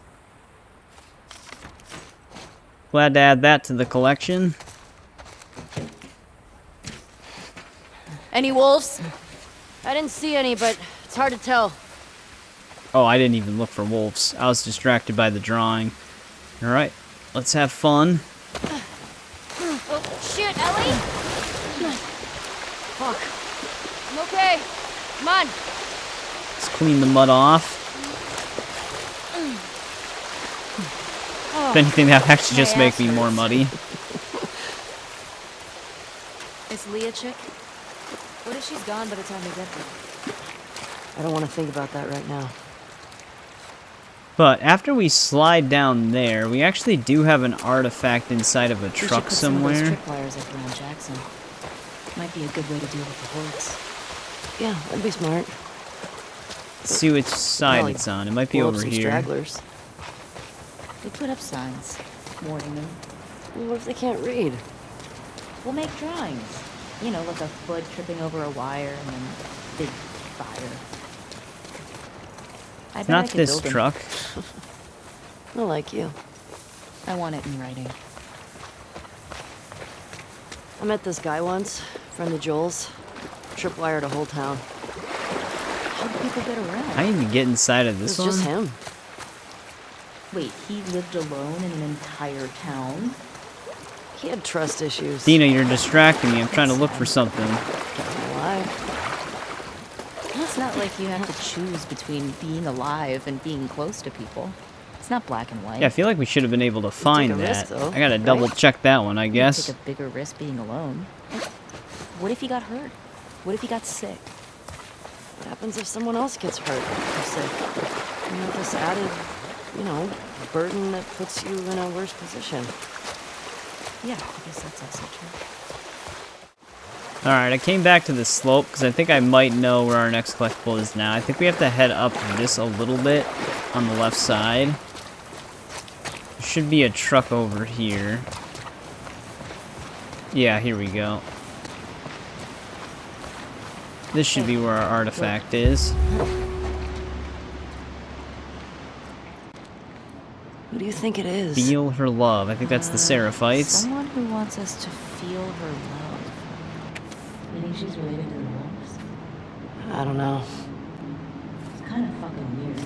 Glad to add that to the collection. Any wolves? I didn't see any, but it's hard to tell. Oh, I didn't even look for wolves. I was distracted by the drawing. Alright, let's have fun. Oh, shit, Ellie! Fuck. I'm okay. Come on. Let's clean the mud off. If anything, that would actually just make me more muddy. Is Leah chick? What if she's gone by the time we get there? I don't want to think about that right now. But after we slide down there, we actually do have an artifact inside of a We should truck put some of somewhere. those tripwires up around Jackson. Might be a good way to deal with the hordes. Yeah, that'd be smart. Let's see which side Probably it's on. It might be blow up over some here. stragglers. They put up signs warning them. Well, what if they can't read? We'll make drawings. You know, like a foot tripping over a wire and then big fire. I bet I Not could this build 'em. truck. I like you. I want it in writing. I met this guy once, friend of Joel's. Tripwired a whole town. How do people get around? How do you even get inside of It this was just one? him. Wait, he lived alone in an entire town? He had trust issues. Dina, you're distracting me. I'm trying to look for something. Alive. It's not like you have to choose between being alive and being close to people. It's not black and white. Yeah, I feel like we should have been able to find a that. risk, though, I gotta right? double check that one, I You guess. take a bigger risk being alone. Like, what if he got hurt? What if he got sick? What happens if someone else gets hurt or sick? You know, this added, burden that puts you in a worse position. Yeah, I guess that's also true. Alright, I came back to the slope because I think I might know where our next collectible is now. I think we have to head up this a little bit on the left side. There should be a truck over here. Yeah, here we go. This should be where our artifact is. Who do you think it is? Feel her love. I think that's the Seraphites. Someone who wants us to feel her love. You think she's related to the wolves? I don't know. It's kind of fucking weird.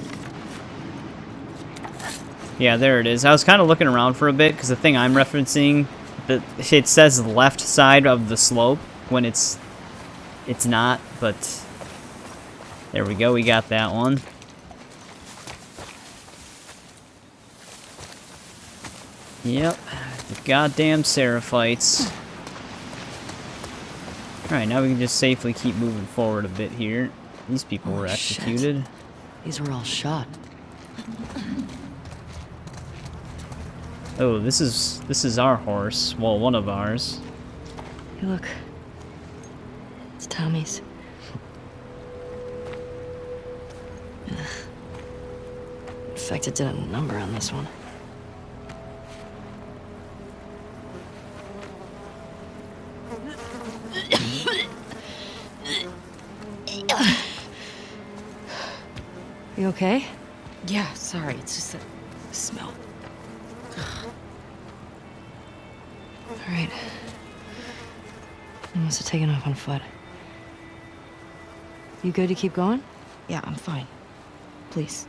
Yeah, there it is. I was kind of looking around for a bit because the thing I'm referencing, it says the left side of the slope when it's not, but there we go. We got that one. Yep, the goddamn Seraphites. Alright, now we can just safely keep moving forward a bit here. These people were Oh, shit. executed. These were all shot. Oh, this is our horse. Well, one of ours. Hey, look. It's Tommy's. Ugh. In fact, it did a number on this one. You okay? Yeah, sorry. It's just the smell. All right. You must have taken off on foot. You good to keep going? Yeah, I'm fine. Please.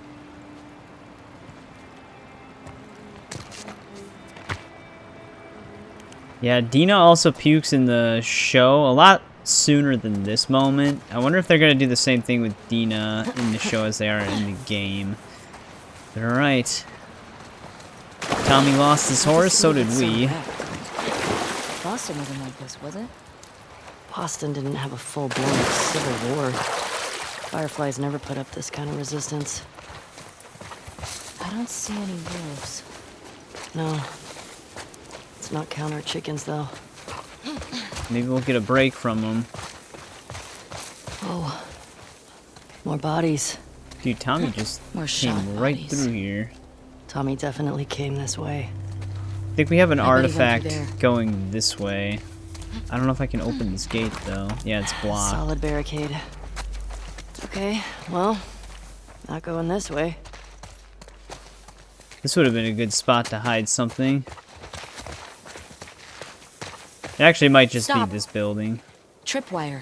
Yeah, Dina also pukes in the show a lot sooner than this moment. I wonder if they're going to do the same thing with Dina in the show as they are in the game. But alright. Tommy lost his horse, so did we. Boston wasn't like this, was it? Boston didn't have a full-blown civil war. Fireflies never put up this kind of resistance. I don't see any wolves. No. Let's not count our chickens, though. Maybe we'll get a break from them. Oh, more bodies. Dude, Tommy just More shot came right bodies. through here. Tommy definitely came this way. I think we have an I bet he went through artifact there. going this way. I don't know if I can open this gate, though. Yeah, it's blocked. Solid barricade. Okay, well, not going this way. This would have been a good spot to hide something. It actually might just Stop. be this building. Tripwire.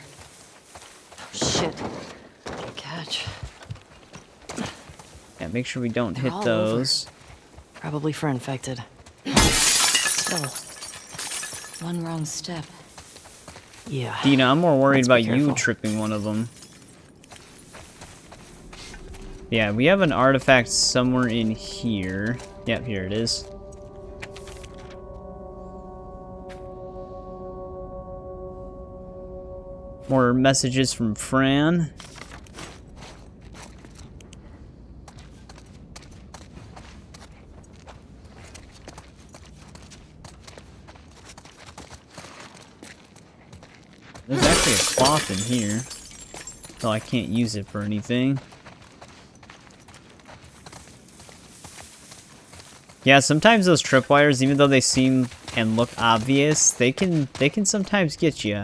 Oh, shit. Good catch. Yeah, make sure we don't They're hit all those. Probably for infected. Still, one wrong step. Yeah. Dina, I'm more worried Let's be about you careful. tripping one of them. Yeah, we have an artifact somewhere in here. Yep, here it is. More messages from Fran. There's actually a cloth in here, though I can't use it for anything. Yeah, sometimes those tripwires, even though they seem and look obvious, they can sometimes get you.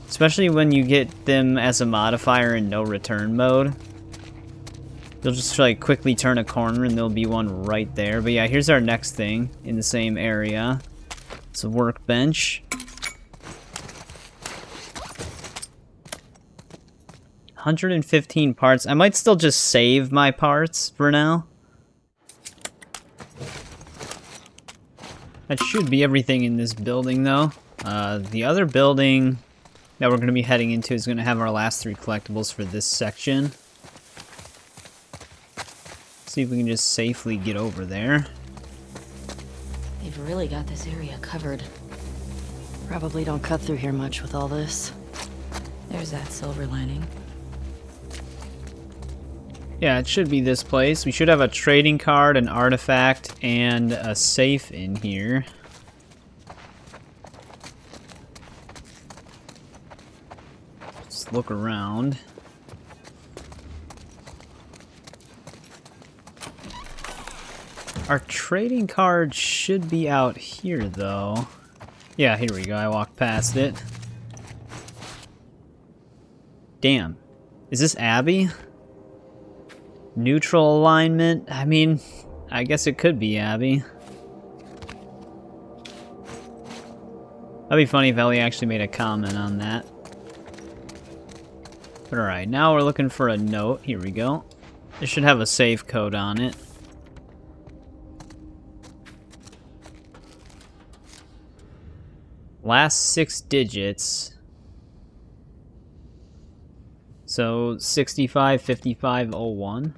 Especially when you get them as a modifier in no return mode. You'll just like quickly turn a corner and there'll be one right there. But yeah, here's our next thing in the same area. It's a workbench. 115 parts. I might still just save my parts for now. That should be everything in this building, though. The other building that we're going to be heading into is going to have our last 3 collectibles for this section. See if we can just safely get over there. They've really got this area covered. Probably don't cut through here much with all this. There's that silver lining. Yeah, it should be this place. We should have a trading card, an artifact, and a safe in here. Just look around. Our trading card should be out here, though. Yeah, here we go. I walked past it. Damn. Is this Abby? Neutral alignment? I mean, I guess it could be Abby. That'd be funny if Ellie actually made a comment on that. But alright, now we're looking for a note. Here we go. It should have a save code on it. Last 6 digits. So 655501.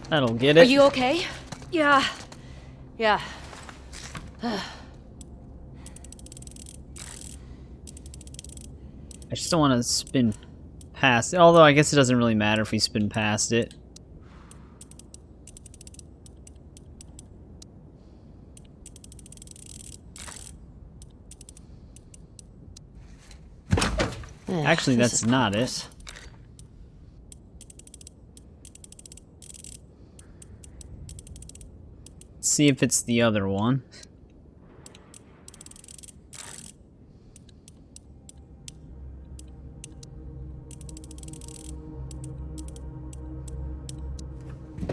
That'll get it. Are you okay? Yeah. Yeah. I just don't want to spin past it, although I guess it doesn't really matter if we spin past it. Actually, that's not it. Let's see if it's the other one.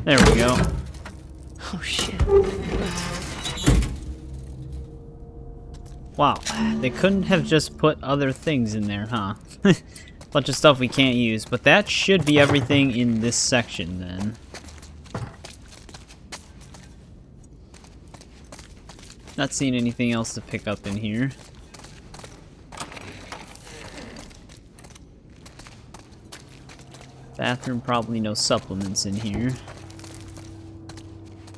There we go. Oh shit. Wow, they couldn't have just put other things in there, huh? Bunch of stuff we can't use, but that should be everything in this section then. Not seeing anything else to pick up in here. Bathroom, probably no supplements in here.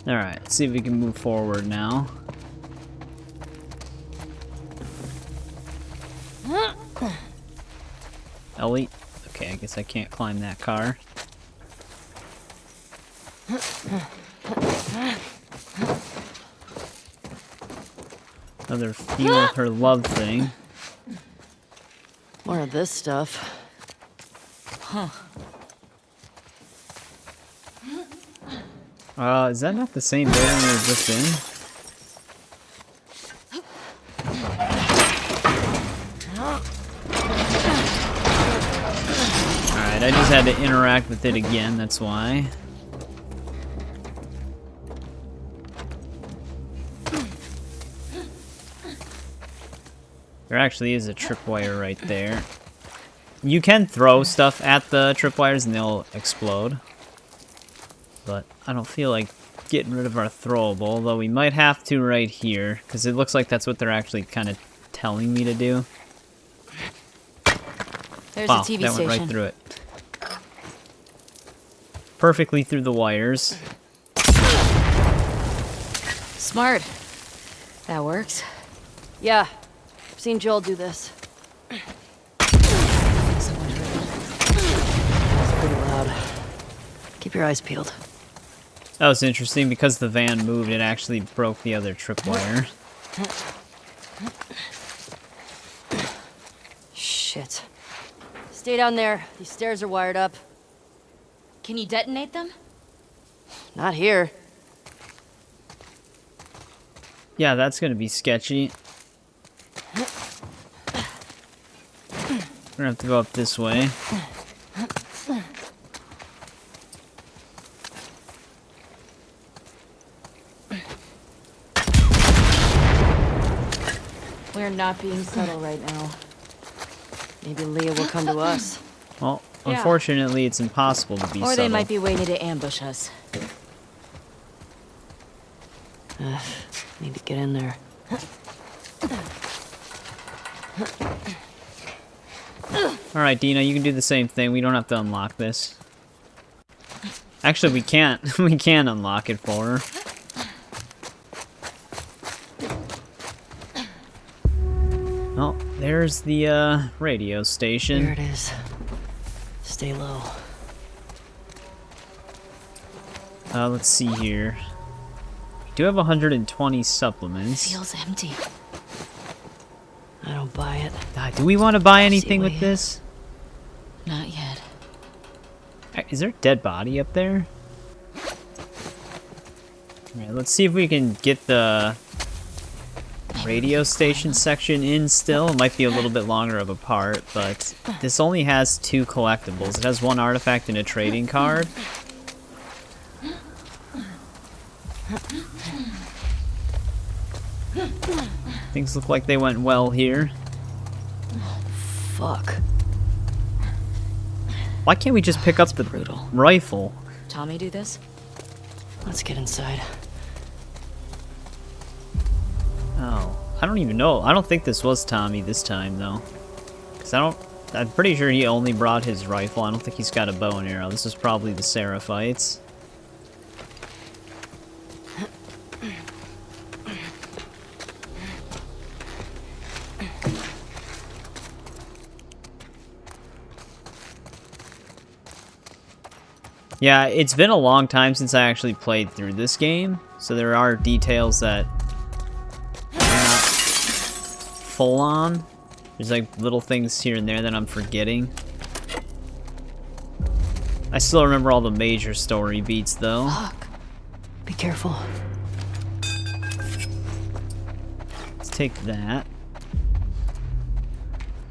Alright, let's see if we can move forward now. Ellie? Okay, I guess I can't climb that car. Another feel her love thing. More of this stuff. Is that not the same building we were just in? Alright, I just had to interact with it again, that's why. There actually is a tripwire right there. You can throw stuff at the tripwires and they'll explode. But I don't feel like getting rid of our throwable, although we might have to right here, because it looks like that's what they're actually kind of telling me to do. There's Wow, a TV that station. went right through it. Perfectly through the wires. Smart. That works. Yeah, I've seen Joel do this. It's pretty loud. Keep your eyes peeled. That was interesting, because the van moved, it actually broke the other tripwire. Shit. Stay down there. These stairs are wired up. Can you detonate them? Not here. Yeah, that's gonna be sketchy. We're gonna have to go up this way. We're not being subtle right now. Maybe Leah will come to us. Well, Yeah. unfortunately, it's impossible to be Or subtle. they might be waiting to ambush us. Need to get in there. Alright, Dina, you can do the same thing. We don't have to unlock this. Actually, we can't. We can unlock it for her. Oh, there's the radio station. There it is. Stay low. Let's see here. We do have 120 supplements. Feels empty. I don't buy it. Do we want to buy anything with Wait. this? Not yet. Is there a dead body up there? Alright, let's see if we can get the radio station section in still. It might be a little bit longer of a part, but this only has 2 collectibles. It has 1 artifact and a trading card. Things look like they went well here. Fuck. Why can't we just pick up the brutal. rifle? Tommy do this? Let's get inside. Oh, I don't even know. I don't think this was Tommy this time, though. Because I'm pretty sure he only brought his rifle. I don't think he's got a bow and arrow. This is probably the Seraphites. Yeah, it's been a long time since I actually played through this game, so there are details that are not full on. There's like little things here and there that I'm forgetting. I still remember all the major story beats though. Fuck. Be careful. Let's take that.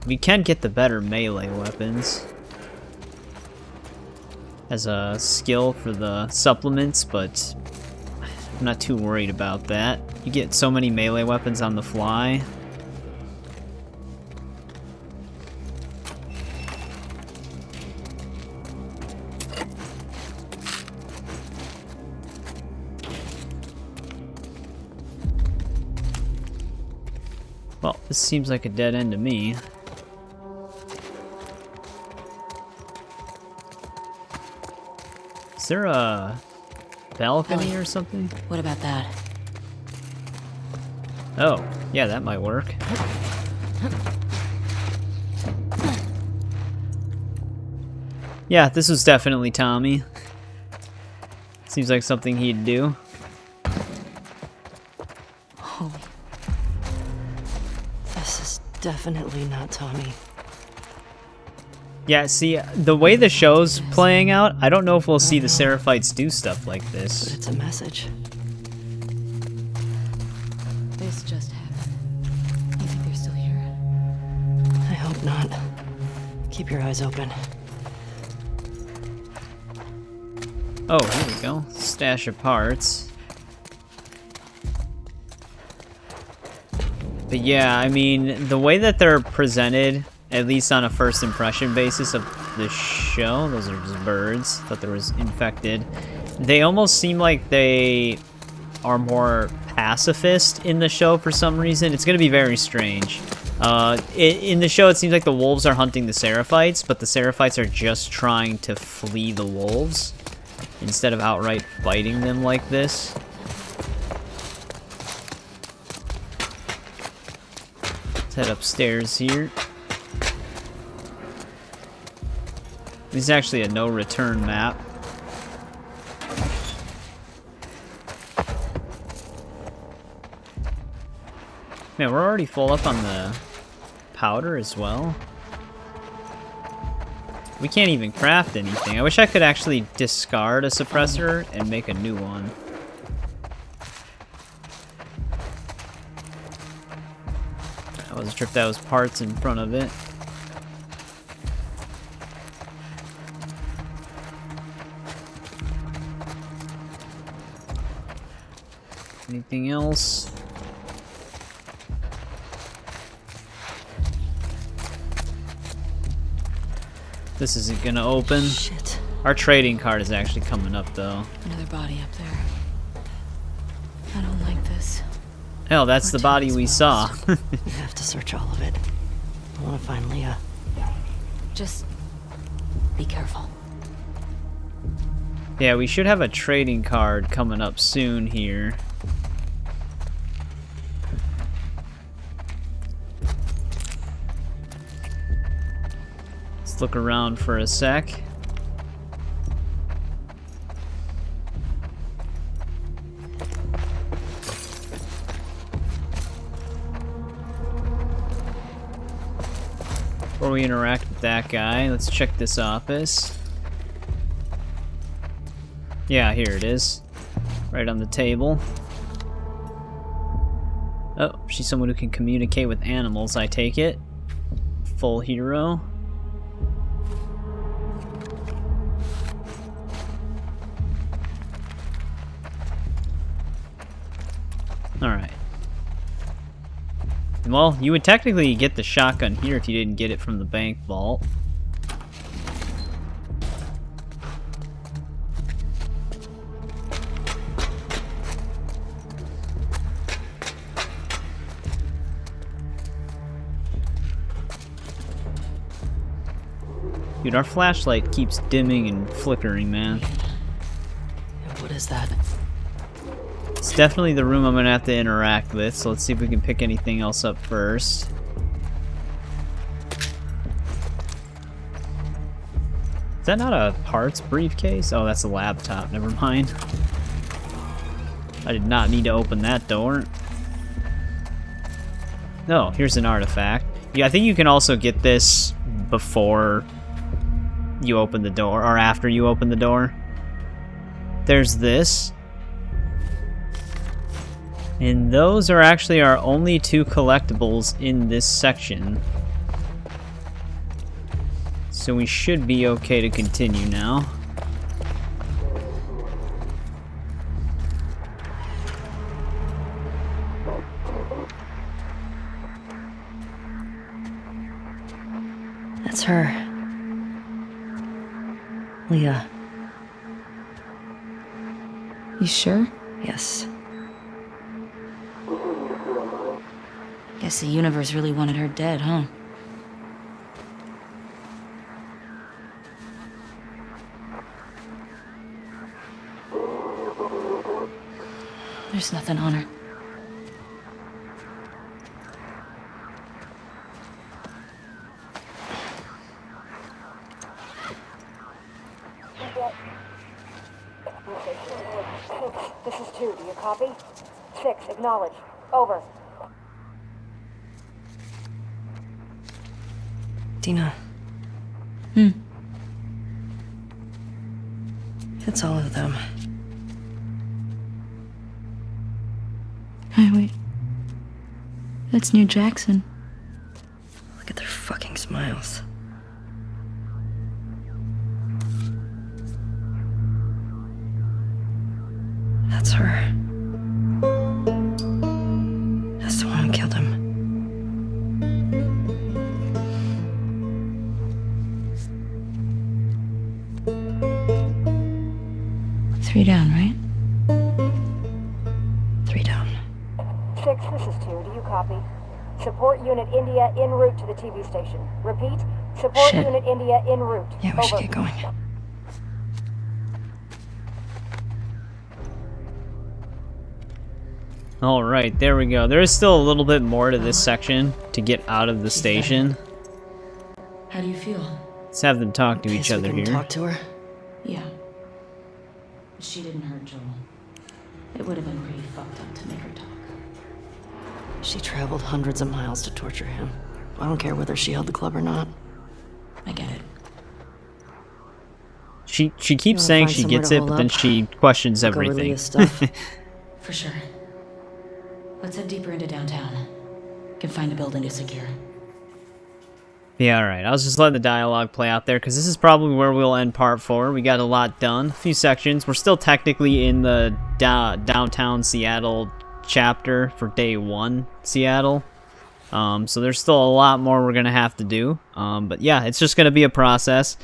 We can get the better melee weapons as a skill for the supplements, but I'm not too worried about that. You get so many melee weapons on the fly. Well, this seems like a dead end to me. Is there a balcony or something? What about that? Oh, yeah, that might work. Yeah, this was definitely Tommy. It's Seems like something he'd do. Holy. This is definitely not Tommy. Yeah, see, the way the show's playing out, I don't know if we'll see the Seraphites do stuff like But this. it's a message. This just happened. You think they're still here? I hope not. Keep your eyes open. Oh, here we go. Stash of parts. But yeah, I mean, the way that they're presented, at least on a first impression basis of the show, those are just birds, thought there was infected. They almost seem like they are more pacifist in the show for some reason. It's going to be very strange. In the show, it seems like the wolves are hunting the Seraphites, but the Seraphites are just trying to flee the wolves instead of outright fighting them like this. Let's head upstairs here. This is actually a no return map. Man, we're already full up on the powder as well. We can't even craft anything. I wish I could actually discard a suppressor and make a new one. I was tripped that was parts in front of it. Anything else? This isn't gonna open. Shit. Our trading card is actually coming up though. Another body up there. I don't like this. Hell, that's the body we saw. We have to search all of it. I want to find Leah. Just be careful. Yeah, we should have a trading card coming up soon here. Let's look around for a sec. Before we interact with that guy, let's check this office. Yeah, here it is. Right on the table. Oh, she's someone who can communicate with animals, I take it. Full hero. Alright. Well, you would technically get the shotgun here if you didn't get it from the bank vault. Dude, our flashlight keeps dimming and flickering, man. What is that? It's definitely the room I'm gonna have to interact with, so let's see if we can pick anything else up first. Is that not a parts briefcase? Oh, that's a laptop, never mind. I did not need to open that door. No, here's an artifact. Yeah, I think you can also get this before you open the door, or after you open the door. There's this. And those are actually our only two collectibles in this section. So we should be okay to continue now. That's her. Leah. You sure? Yes. Guess the universe really wanted her dead, huh? There's nothing on her. This is 2. Do you copy? 6, acknowledge. Over. Dina. It's all of them. Hey, wait. That's New Jackson. Look at their fucking smiles. That's her. That's the one who killed him. 3 down, right? 3 down. 6, this is 2. Do you copy? Support Unit India en route to the TV station. Repeat, support Shit. Unit India en route. Yeah, we should Over. get going. Alright, there we go. There is still a little bit more to this section to get out of the station. How do you feel? Let's have them talk to each Guess we other can here. talk to her. Yeah. She didn't hurt Joel. It would have been pretty fucked up to make her talk. She traveled hundreds of miles to torture him. I don't care whether she held the club or not. I get it. She keeps wanna saying find she somewhere gets to it, hole but then up? she questions Go over everything. Leah's stuff. For sure. Let's head deeper into downtown. Can find a building to secure. Yeah, alright. I was just letting the dialogue play out there, because this is probably where we'll end part 4. We got a lot done. A few sections. We're still technically in the downtown Seattle chapter for day 1 Seattle. So there's still a lot more we're going to have to do. But yeah, it's just going to be a process,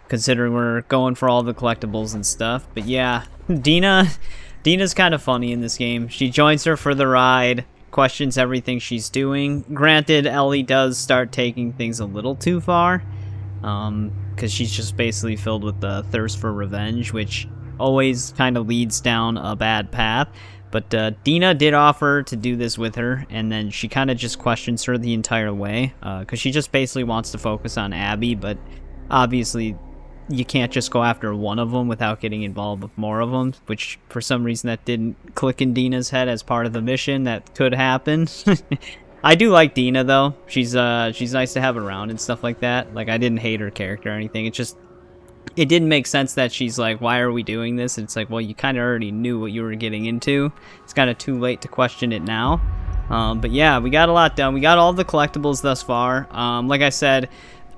considering we're going for all the collectibles and stuff. But yeah, Dina's kind of funny in this game. She joins her for the ride, questions everything she's doing. Granted, Ellie does start taking things a little too far, because she's just basically filled with the thirst for revenge, which always kind of leads down a bad path. But Dina did offer to do this with her, and then she kind of just questions her the entire way, because she just basically wants to focus on Abby, but obviously you can't just go after one of them without getting involved with more of them, which for some reason that didn't click in Dina's head as part of the mission. That could happen. I do like Dina, though. She's nice to have around and stuff like that. Like, I didn't hate her character or anything. It just, it didn't make sense that she's like, why are we doing this? And it's like, well, you kind of already knew what you were getting into. It's kind of too late to question it now. But yeah, we got a lot done. We got all the collectibles thus far. Like I said,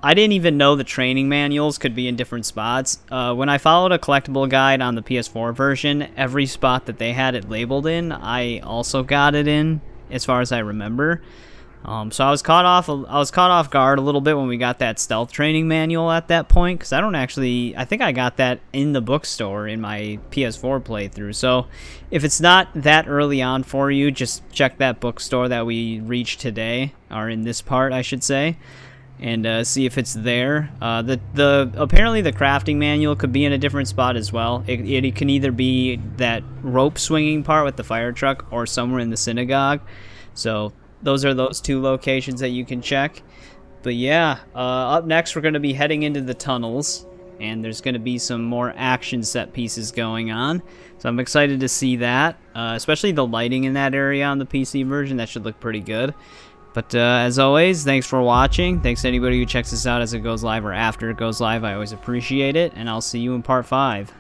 I didn't even know the training manuals could be in different spots. When I followed a collectible guide on the PS4 version, every spot that they had it labeled in, I also got it in, as far as I remember. So I was caught off guard a little bit when we got that stealth training manual at that point, because I think I got that in the bookstore in my PS4 playthrough. So if it's not that early on for you, just check that bookstore that we reached today, or in this part, I should say, and see if it's there. Apparently the crafting manual could be in a different spot as well. It can either be that rope swinging part with the fire truck, or somewhere in the synagogue. So those are those two locations that you can check. But yeah, up next we're going to be heading into the tunnels, and there's going to be some more action set pieces going on. So I'm excited to see that, especially the lighting in that area on the PC version. That should look pretty good. But as always, thanks for watching. Thanks to anybody who checks this out as it goes live or after it goes live. I always appreciate it, and I'll see you in part 5.